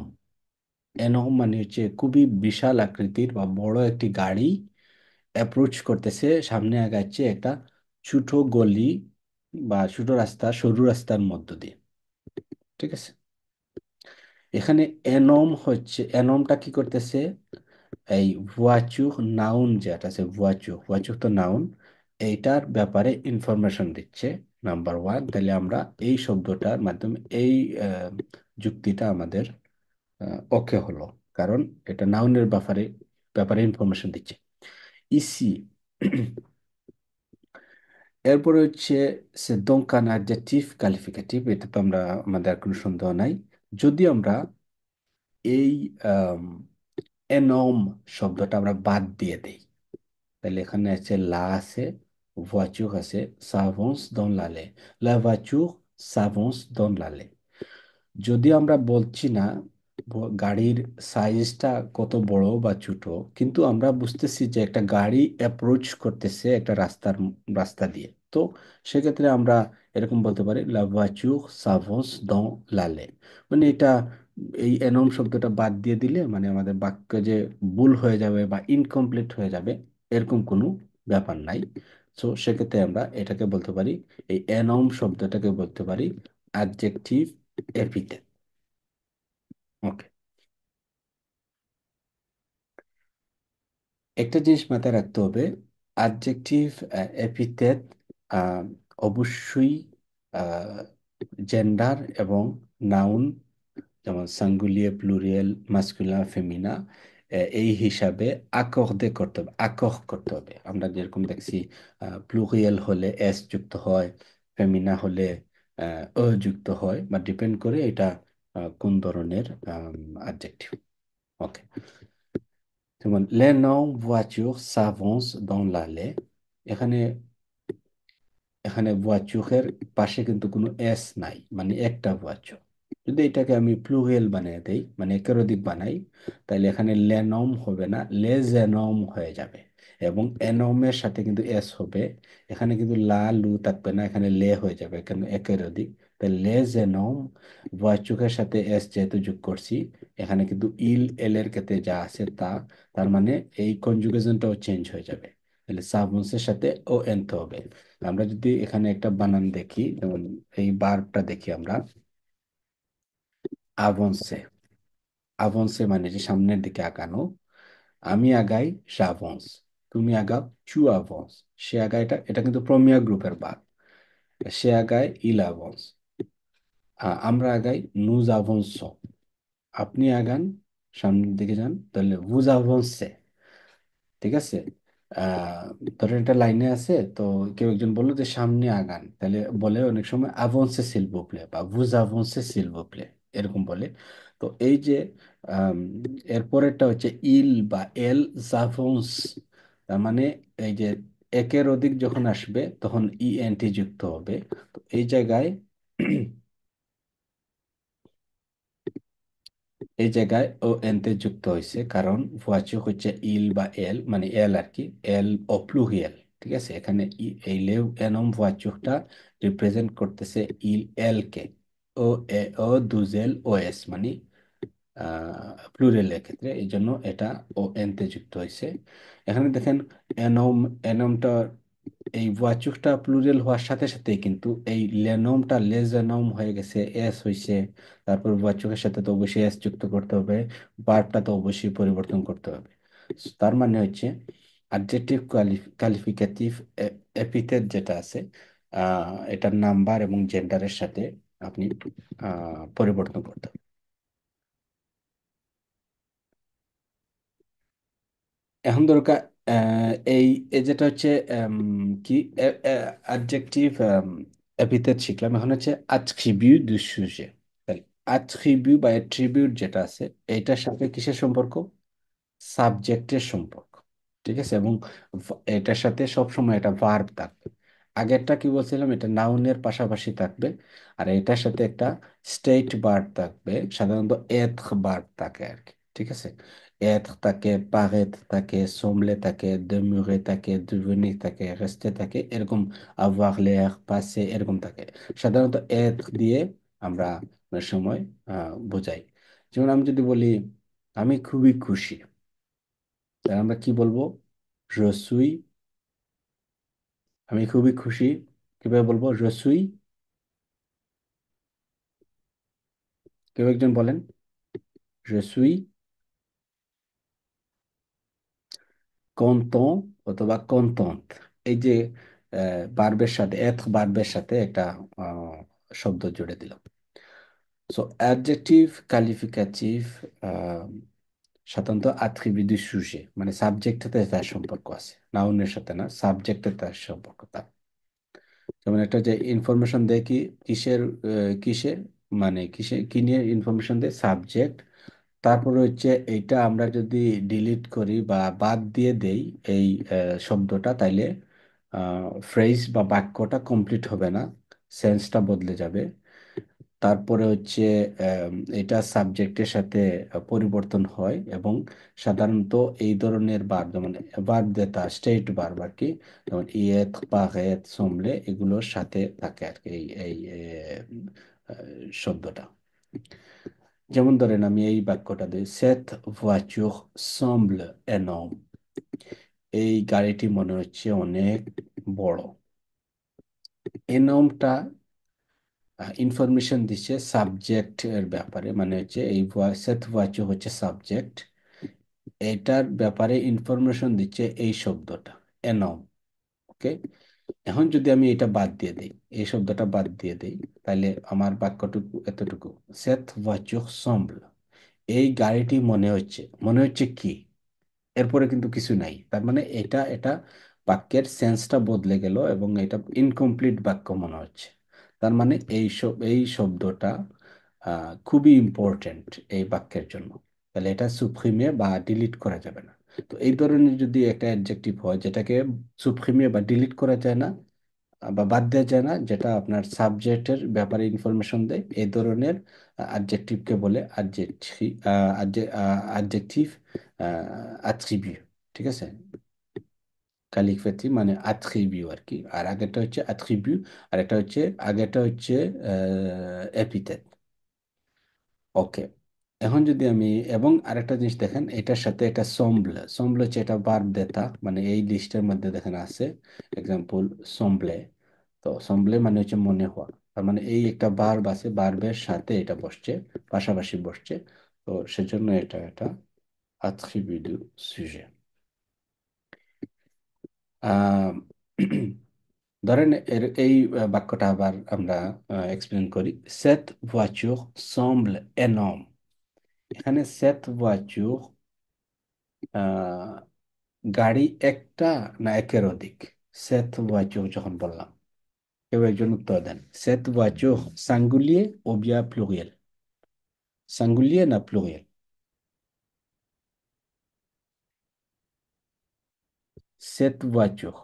এনম মানে হচ্ছে খুবই বিশাল আকৃতির বা বড় একটি গাড়ি অ্যাপ্রোচ করতেছে, সামনে আগাচ্ছে একটা ছোট গলি বা ছোট রাস্তা, সরু রাস্তার মধ্য দিয়ে। ঠিক আছে, এখানে এনম হচ্ছে, এনমটা কি করতেছে, এই ভুয়াচুক নাউন যেটা আছে, ভুয়াচুক, ভুয়াচুক তো নাউন, এইটার ব্যাপারে ইনফরমেশন দিচ্ছে। নাম্বার ওয়ান, তাহলে আমরা এই শব্দটার মাধ্যমে এই যুক্তিটা আমাদের ওকে হলো, কারণ এটা নাউনের ব্যাপারে ব্যাপারে ইনফরমেশন দিচ্ছে। ইসি এরপরে হচ্ছে সে দোকান অ্যাডজেক্টিভ কালিফিকেটিভ, এটা তো আমরা, আমাদের আর কোনো সন্দেহ নাই। যদি আমরা এই এনম শব্দটা আমরা বাদ দিয়ে দেই, তাহলে এখানে আছে লা আছে, voiture আছে, s'avance dans l'allée, la voiture s'avance dans l'allée। যদি আমরা বলছি না গাড়ির সাইজটা কত বড় বা ছোট, কিন্তু আমরা বুঝতেছি যে একটা গাড়ি অ্যাপ্রোচ করতেছে একটা রাস্তা দিয়ে, তো সেক্ষেত্রে আমরা এরকম বলতে পারি লা voiture s'avance dans l'allée। মানে এটা, এই এনম শব্দটা বাদ দিয়ে দিলে মানে আমাদের বাক্য যে ভুল হয়ে যাবে বা ইনকমপ্লিট হয়ে যাবে এরকম কোনো ব্যাপার নাই। তো সেক্ষেত্রে আমরা এটাকে বলতে পারি, এই এনম শব্দটাকে বলতে পারি অ্যাডজেক্টিভ এপিথেট। ওকে, একটা জিনিস মাথায় রাখতে হবে, অ্যাডজেক্টিভ এপিথেট অবশ্যই জেন্ডার এবং নাউন, যেমন সিঙ্গুলিয়ার, প্লুরিয়াল, মাস্কুলিন, ফেমিনা, এই হিসাবে আকর্দে করতে হবে, আকর্ড করতে হবে। আমরা যেরকম দেখছি প্লুরিয়াল হলে এস যুক্ত হয়, ফেমিনা হলে যুক্ত হয়, বা ডিপেন্ড করে এটা কোন ধরনের অ্যাডজেক্টিভ। ওকে, যেমন les noms voitures s'avancent dans l'allée। এখানে এখানে voiture পাশে কিন্তু কোনো এস নাই, মানে একটা voiture। যদি এটাকে আমি প্লুরাল বানিয়ে দেই, মানে একাধিক বানাই, তাহলে এখানে লেনম হবে না, লেজেনম হয়ে যাবে। এবং এনমের সাথে কিন্তু এস হবে, এখানে কিন্তু লা লু থাকবে না, এখানে লে হয়ে যাবে, এখানে একাধিক। তাহলে লেজেনম, ভয়েসচুকের সাথে এস যেহেতু যোগ করছি, এখানে কিন্তু ইল এল এর ক্ষেত্রে যা আছে তা, তার মানে এই কনজুগেশনটাও চেঞ্জ হয়ে যাবে। তাহলে সাবন্সের সাথে ও এনতে হবে। আমরা যদি এখানে একটা বানান দেখি, যেমন এই বার্বটা দেখি আমরা, আভন্সে। আভন্সে মানে যে সামনের দিকে আগানো, আমি আগাই, j'avance, তুমি আগাও, tu avances, সে আগায়, এটা এটা কিন্তু প্রমিয়া গ্রুপের বার্ব। সে আগায়, il avance, আমরা আগাই, nous avançons, আপনি আগান, সামনের দিকে যান, তাহলে vous avancez। ঠিক আছে, আহ ধরেন একটা লাইনে আছে, তো কেউ একজন বললো যে সামনে আগান, তাহলে বলে অনেক সময় আভন্সে সিল ভু প্লে বা ভুজ আভন্সে সিল ভু প্লে, এরকম বলে। তো এই যে আম, এরপরেরটা হচ্ছে ইল বা এল জাভন্স, তার মানে এই যে একের অধিক যখন আসবে তখন ইএনটি যুক্ত হবে। তো এই জায়গায় এই জায়গায় ও এনতে যুক্ত হয়েছে, কারণ ভুয়াচু হচ্ছে ইল বা এল, মানে এল আর কি, এল ও প্লুরিয়াল। ঠিক আছে, এখানে এই লেউ এনম ভুয়াচুটা রিপ্রেজেন্ট করতেছে ইল এল কে, ও এ ও দুজেল ও এস মানে প্লুরালের ক্ষেত্রে, এই জন্য এটা ও এনতে যুক্ত হয়েছে। এখানে দেখেন এনম, এনমটা এই ওয়াচুকটা প্লুরাল হওয়ার সাথে সাথে কিন্তু এই লেনমটা লেজেনম হয়ে গেছে, এস হয়েছে। তারপর ওয়াচুকের সাথে তো অবশ্যই এস যুক্ত করতে হবে, ভার্বটা তো অবশ্যই পরিবর্তন করতে হবে। তার মানে হচ্ছে অ্যাডজেক্টিভ কোয়ালিফিকেটিভ এপিথেট যেটা আছে, এটার নাম্বার এবং জেন্ডারের সাথে আপনি পরিবর্তন করতে হবে। এখন দরকার এই এই যেটা হচ্ছে কি অ্যাডজেক্টিভ এপিথেট শিখলাম। এখন হচ্ছে attribut du sujet। তাহলে attribut বা attribute যেটা আছে এইটার সাথে কিসের সম্পর্ক? সাবজেক্টের সম্পর্ক। ঠিক আছে, এবং এটার সাথে সবসময় এটা ভার্ব থাকবে। আগেরটা কি বলছিলাম, এটা নাউনের পাশাপাশি থাকবে। আর এটার সাথে একটা স্টেট ভার্ব থাকবে, সাধারণত এথ ভার্ব থাকে আর কি। ঠিক আছে, এথ থাকে, পারেত থাকে, সোমলে থাকে, দেমুরে থাকে, devenir থাকে, রেস্টে থাকে, এরকম avoir l'air, passé এরকম থাকে। সাধারণত এথ দিয়ে আমরা অনেক সময় বোঝাই। যেমন আমি যদি বলি আমি খুবই খুশি, তাহলে আমরা কি বলবো? je suis। আমি খুবই খুশি কিভাবে বলবো? je suis। কেউ একজন বলেন, je suis content অথবা contente। এই যে বার্বের সাথে এথ বার্বের সাথে একটা আহ, শব্দ জুড়ে দিলাম। সো অ্যাডজেক্টিভ কালিফিকেটিভ সাধারণত attribut du sujet, মানে সাবজেক্টের সাথে তার সম্পর্ক আছে, নাউনের সাথে না, সাবজেক্টের তার সম্পর্ক তার। যেমন একটা যে ইনফরমেশন দেয় কি কিসের কিসে, মানে কিসে কি নিয়ে ইনফরমেশন দেয়? সাবজেক্ট। তারপরে হচ্ছে এইটা আমরা যদি ডিলিট করি বা বাদ দিয়ে দেই এই শব্দটা, তাইলে ফ্রেজ বা বাক্যটা কমপ্লিট হবে না, সেন্সটা বদলে যাবে। তারপরে হচ্ছে এটা সাবজেক্টের সাথে পরিবর্তন হয়, এবং সাধারণত এই ধরনের ভার্ব, যেমন ভার্ব দেতা স্টেট ভার্ব আর কি, যেমন ইয়েত, পাগেত, সোমলে এগুলোর সাথে থাকে আর কি এই এই শব্দটা। যেমন ধরেন আমি এই বাক্যটা দিই, cette voiture semble énorme। এই গাড়িটি মনে হচ্ছে অনেক বড়। এনমটা ইনফরমেশন দিচ্ছে সাবজেক্ট এর ব্যাপারে, মানে হচ্ছে এই সেট ওয়াচও হচ্ছে সাবজেক্ট, এটার ব্যাপারে ইনফরমেশন দিচ্ছে এই শব্দটা এনম। ওকে, এখন যদি আমি এটা বাদ দিয়ে দিই, এই শব্দটা বাদ দিয়ে দিই, তাহলে আমার বাক্যটুকু এতটুকু, সেট ওয়াচুর সম্বল, এই গাড়িটি মনে হচ্ছে, মনে হচ্ছে কি, এরপরে কিন্তু কিছু নাই। তার মানে এটা এটা বাক্যের সেন্সটা বদলে গেল এবং এটা ইনকমপ্লিট বাক্য মনে হচ্ছে। তার মানে এই শব্দটা খুবই ইম্পর্টেন্ট এই বাক্যের জন্য। তাহলে এটা সুপ্রিমে বা ডিলিট করা যাবে না। তো এই ধরনের যদি একটা অ্যাডজেক্টিভ হয় যেটাকে সুপ্রিমে বা ডিলিট করা যায় না বা বাদ দেওয়া যায় না, যেটা আপনার সাবজেক্টের ব্যাপারে ইনফরমেশন দেয়, এই ধরনের অ্যাডজেক্টিভকে বলে অ্যাডজেক্টিভ অ্যাট্রিবিউট। ঠিক আছে, কালিফেটিভ মানে অ্যাট্রিবিউট আর কি, আর আগেরটা হচ্ছে অ্যাট্রিবিউট, আর এটা হচ্ছে আগেরটা হচ্ছে এপিথেট। ওকে, এখন যদি আমি, এবং আরেকটা জিনিস দেখেন, এটার সাথে এটা সম্বল, সম্বল হচ্ছে এটা ভার্ব দেতা, মানে এই লিস্টের মধ্যে দেখেন আছে এক্সাম্পল সম্বলে। তো সম্বলে মানে হচ্ছে মনে হওয়া, তার মানে এই একটা ভার্ব আছে, ভার্বের সাথে এটা বসছে, পাশাপাশি বসছে। তো সেজন্য এটা এটা attribut du sujet। আহ ধরেন এই বাক্যটা আবার আমরা এক্সপ্লেন করি, সেট voiture semble énorme। এখানে সেট voiture গাড়ি একটা না একের অধিক? সেট voiture যখন বললাম, কেউ একজন উত্তর দেন। সেট voiture singulier ou bien pluriel? singulier না pluriel? সেট voiture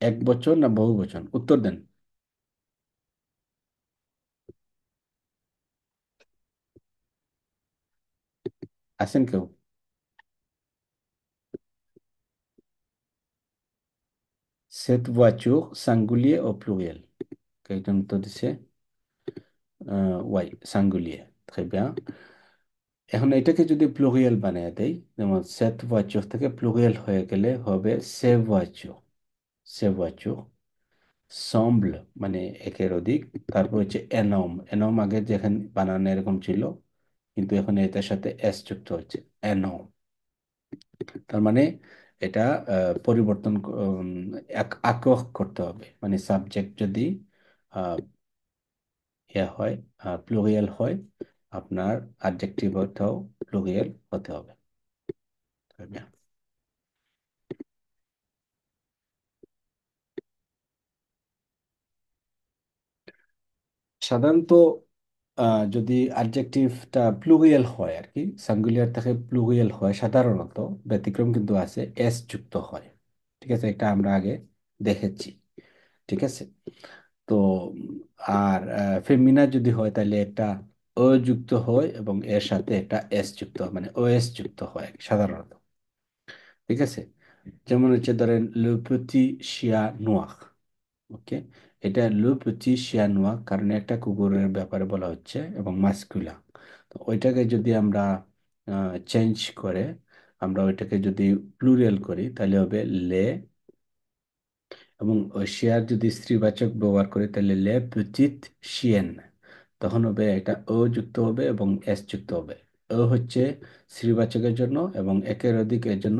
এক বচন না বহু বচন? উত্তর দেন। আছেন কেউ? সেট voiture singulier ও pluriel? একজন উত্তর দিছে ওয়াই, singulier। très bien। এখন এটাকে যদি প্লুরিয়াল বানিয়ে দেই, যেমন সেট voiture থেকে প্লুরিয়াল হয়ে গেলে হবে সে voiture। সে voiture semble মানে একের অধিক, তারপর হচ্ছে এনম। এনম আগে যেখানে বানানো এরকম ছিল, কিন্তু এখন এটার সাথে এস যুক্ত হচ্ছে, এনম। তার মানে এটা পরিবর্তন আগ্রহ করতে হবে, মানে সাবজেক্ট যদি আহ, ইয়ে হয়, প্লুরিয়াল হয়, আপনার অ্যাডজেক্টিভটাও প্লুরিয়াল হতে হবে। সাধারণত যদি অ্যাডজেক্টিভটা প্লুরিয়াল হয় আর কি, সিঙ্গুলার থেকে প্লুরিয়াল হয় সাধারণত, ব্যতিক্রম কিন্তু আছে, এস যুক্ত হয়। ঠিক আছে, এটা আমরা আগে দেখেছি। ঠিক আছে। তো আর ফেমিনা যদি হয় তাহলে একটা ও যুক্ত হয় এবং এর সাথে একটা এস যুক্ত হয়, মানে ও এস যুক্ত হয় সাধারণত। ঠিক আছে। যেমন হচ্ছে ধরেন লে petit chien noir। ওকে, এটা লে petit chien noir কারণ একটা কুকুরের ব্যাপারে বলা হচ্ছে এবং মাস্কুলা। তো ওইটাকে যদি আমরা চেঞ্জ করে আমরা ওইটাকে যদি প্লুরাল করি তাহলে হবে লে, এবং ওই শেয়ার যদি স্ত্রীবাচক ব্যবহার করি তাহলে লে পেটিট শিয়েন, তখন হবে এটা ও যুক্ত হবে এবং এস যুক্ত হবে। ও হচ্ছে স্ত্রীবাচকের জন্য এবং একের অধিকের জন্য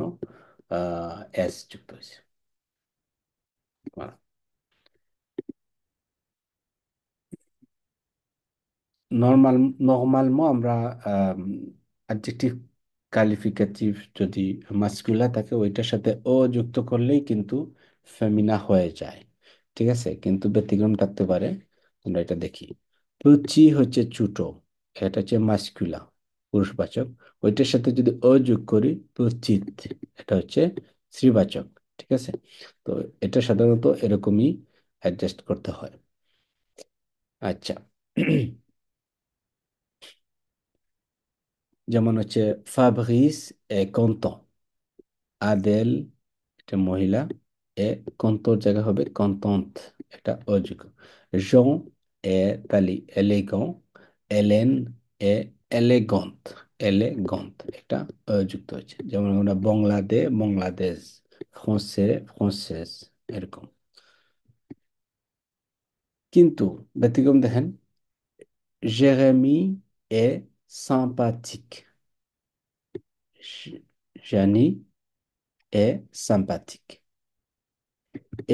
এস যুক্ত হয়েছে। নর্মালমো আমরা অ্যাডজেক্টিভ কালিফিকেটিভ যদি মাস্কুলা থাকে ওইটার সাথে ও যুক্ত করলেই কিন্তু ফেমিনা হয়ে যায়। ঠিক আছে, কিন্তু ব্যতিক্রম থাকতে পারে, আমরা এটা দেখি। পুচি হচ্ছে ছোটো, এটা হচ্ছে মাস্কুলা পুরুষবাচক। ওইটার সাথে যদি ও যোগ করি পুচিত, এটা হচ্ছে স্ত্রীবাচক। ঠিক আছে, তো এটা সাধারণত এরকমই অ্যাডজাস্ট করতে হয়। আচ্ছা। যেমন হচ্ছে ফাব্রিস এ কন্টন, আদেল এটা মহিলা, এ কন্তর জায়গা হবে কন্তন্ট, এটা অযোগ্য। জন এ তালি এলিগন, এলেন এ এলেগন্ত, এলেগন্ত এটা অযুক্ত হচ্ছে। যেমন আমরা বাংলাদে বাংলাদেশ, ফ্রান্সে ফ্রান্সেস, এরকম। কিন্তু ব্যতিক্রম দেখেন, জেরেমি এ sympathique, জানি এ sympathique।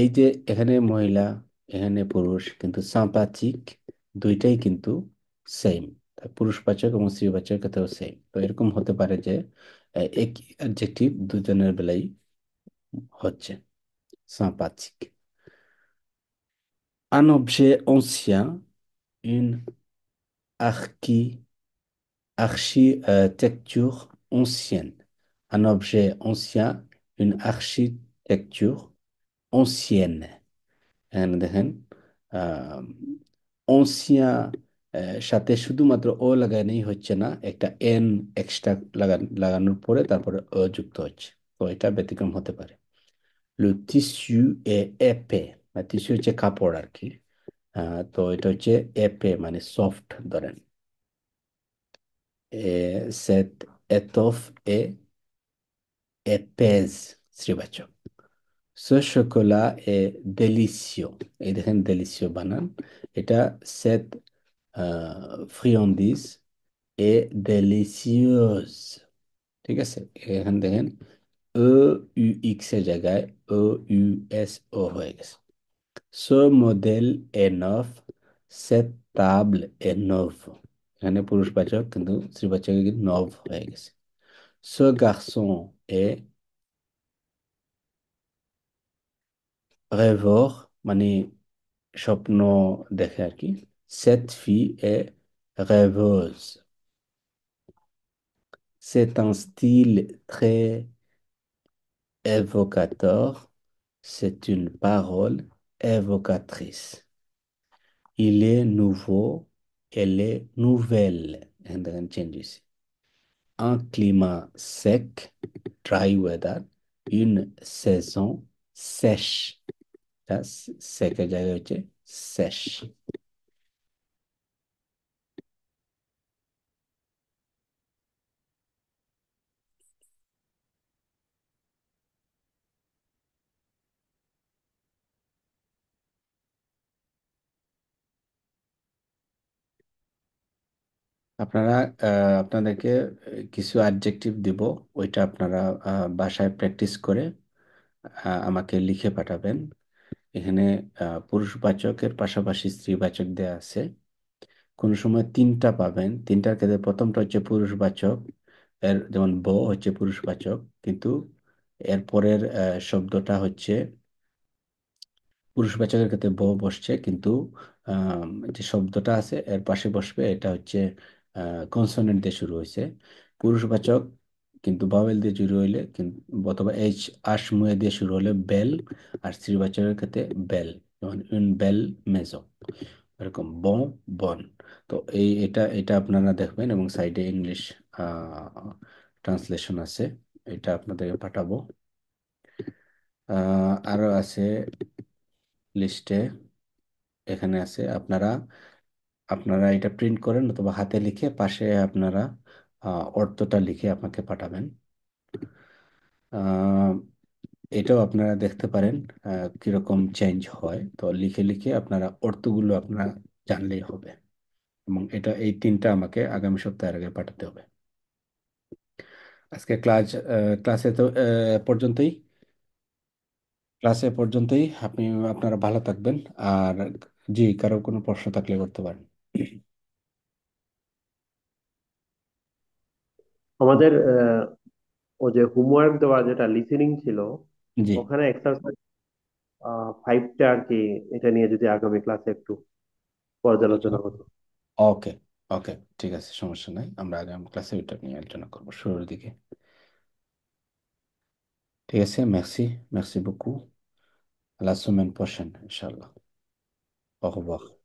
এই যে এখানে মহিলা এখানে পুরুষ, কিন্তু সাম্পাথিক দুইটাই কিন্তু সেম, পুরুষবাচক এবং স্ত্রীবাচক ক্ষেত্রেও সেম। তো এরকম হতে পারে যে এক অ্যাডজেক্টিভ দুজনের বেলায় হচ্ছে সাম্পাথিক। Un objet ancien, une architecture ancienne. Un objet ancien, une architecture ancienne। এখানে দেখেন অনসিয়া সাথে শুধুমাত্র ও লাগানোই হচ্ছে না, একটা এন এক্সট্রা লাগানোর পরে তারপরে ও যুক্ত হচ্ছে। তো এটা ব্যতিক্রম হতে পারে। লে টিস্যু এ épais, মানে টিস্যু হচ্ছে কাপড় আর কি। তো এটা হচ্ছে épais মানে সফট ধরেন। cette étoffe est épaisse শ্রীবাচক। Ce chocolat est délicieux, এই দেখেন délicieux বানান, এটা cette friandise est délicieuse। ঠিক আছে, এখানে দেখেন ও ইউ এক্স এর জায়গায় ও ইউ এস ও হয়ে গেছে। Ce modèle est neuf, cette table est neuve। এখানে পুরুষবাচক কিন্তু স্ত্রীবাচক নভ হয়ে গেছে। Ce garçon est rêveur, মানে স্বপ্ন দেখে আর কি। Cette fille est rêveuse। C'est un style très évocateur. C'est une parole évocatrice. Il est nouveau, elle est nouvelle. And then changes. Un climat sec, dry weather, une saison sèche. That's sec, sèche. আপনারা আপনাদেরকে কিছু adjective দিব, ওইটা আপনারা বাসায় practice করে আমাকে লিখে পাঠাবেন। এখানে পুরুষবাচকের পাশাপাশি স্ত্রীবাচক দেয়া আছে। কোন সময় তিনটা পাবেন, তিনটার ক্ষেত্রে প্রথমটা হচ্ছে পুরুষবাচক, এর যেমন ব হচ্ছে পুরুষবাচক, কিন্তু এর পরের শব্দটা হচ্ছে পুরুষবাচকের ক্ষেত্রে ব বসছে, কিন্তু যে শব্দটা আছে এর পাশে বসবে, এটা হচ্ছে কনসোনেন্ট দিয়ে শুরু হয়েছে, পুরুষবাচক কিন্তু বাওয়েল দিয়ে শুরু হইলে কিন্তু, অথবা এইচ আশমুয়ে দিয়ে শুরু হলে বেল, আর স্ত্রীবাচকের ক্ষেত্রে বেল, যেমন উন বেল মেজো, এরকম বন বন। তো এটা এটা আপনারা দেখবেন, এবং সাইডে ইংলিশ ট্রান্সলেশন আছে, এটা আপনাদেরকে পাঠাবো। আরো আছে লিস্টে, এখানে আছে, আপনারা আপনারা এটা প্রিন্ট করেন অথবা হাতে লিখে পাশে আপনারা অর্থটা লিখে আমাকে পাঠাবেন। আহ, এটাও আপনারা দেখতে পারেন কিরকম চেঞ্জ হয়, তো লিখে লিখে আপনারা অর্থগুলো আপনারা জানলেই হবে, এবং এই তিনটা আমাকে আগামী সপ্তাহের আগে পাঠাতে হবে। আজকে ক্লাসে তো পর্যন্তই, আপনি আপনারা ভালো থাকবেন। আর জি, কারো কোনো প্রশ্ন থাকলে করতে পারেন। আমাদের ও যে হোমওয়ার্ক দেওয়া যেটা লিসেনিং ছিল, জি, ওখানে এক্সারসাইজ 5টা আর কি, এটা নিয়ে যদি আগামী ক্লাসে একটু পর্যালোচনা হতো। ওকে, ওকে, ঠিক আছে, সমস্যা নাই, আমরা আগামী ক্লাসে ওইটা নিয়ে আলোচনা করবো শুরুর দিকে। ঠিক আছে, মেরসি, মেরসি beaucoup, à la semaine prochaine, Inch'Allah, au revoir.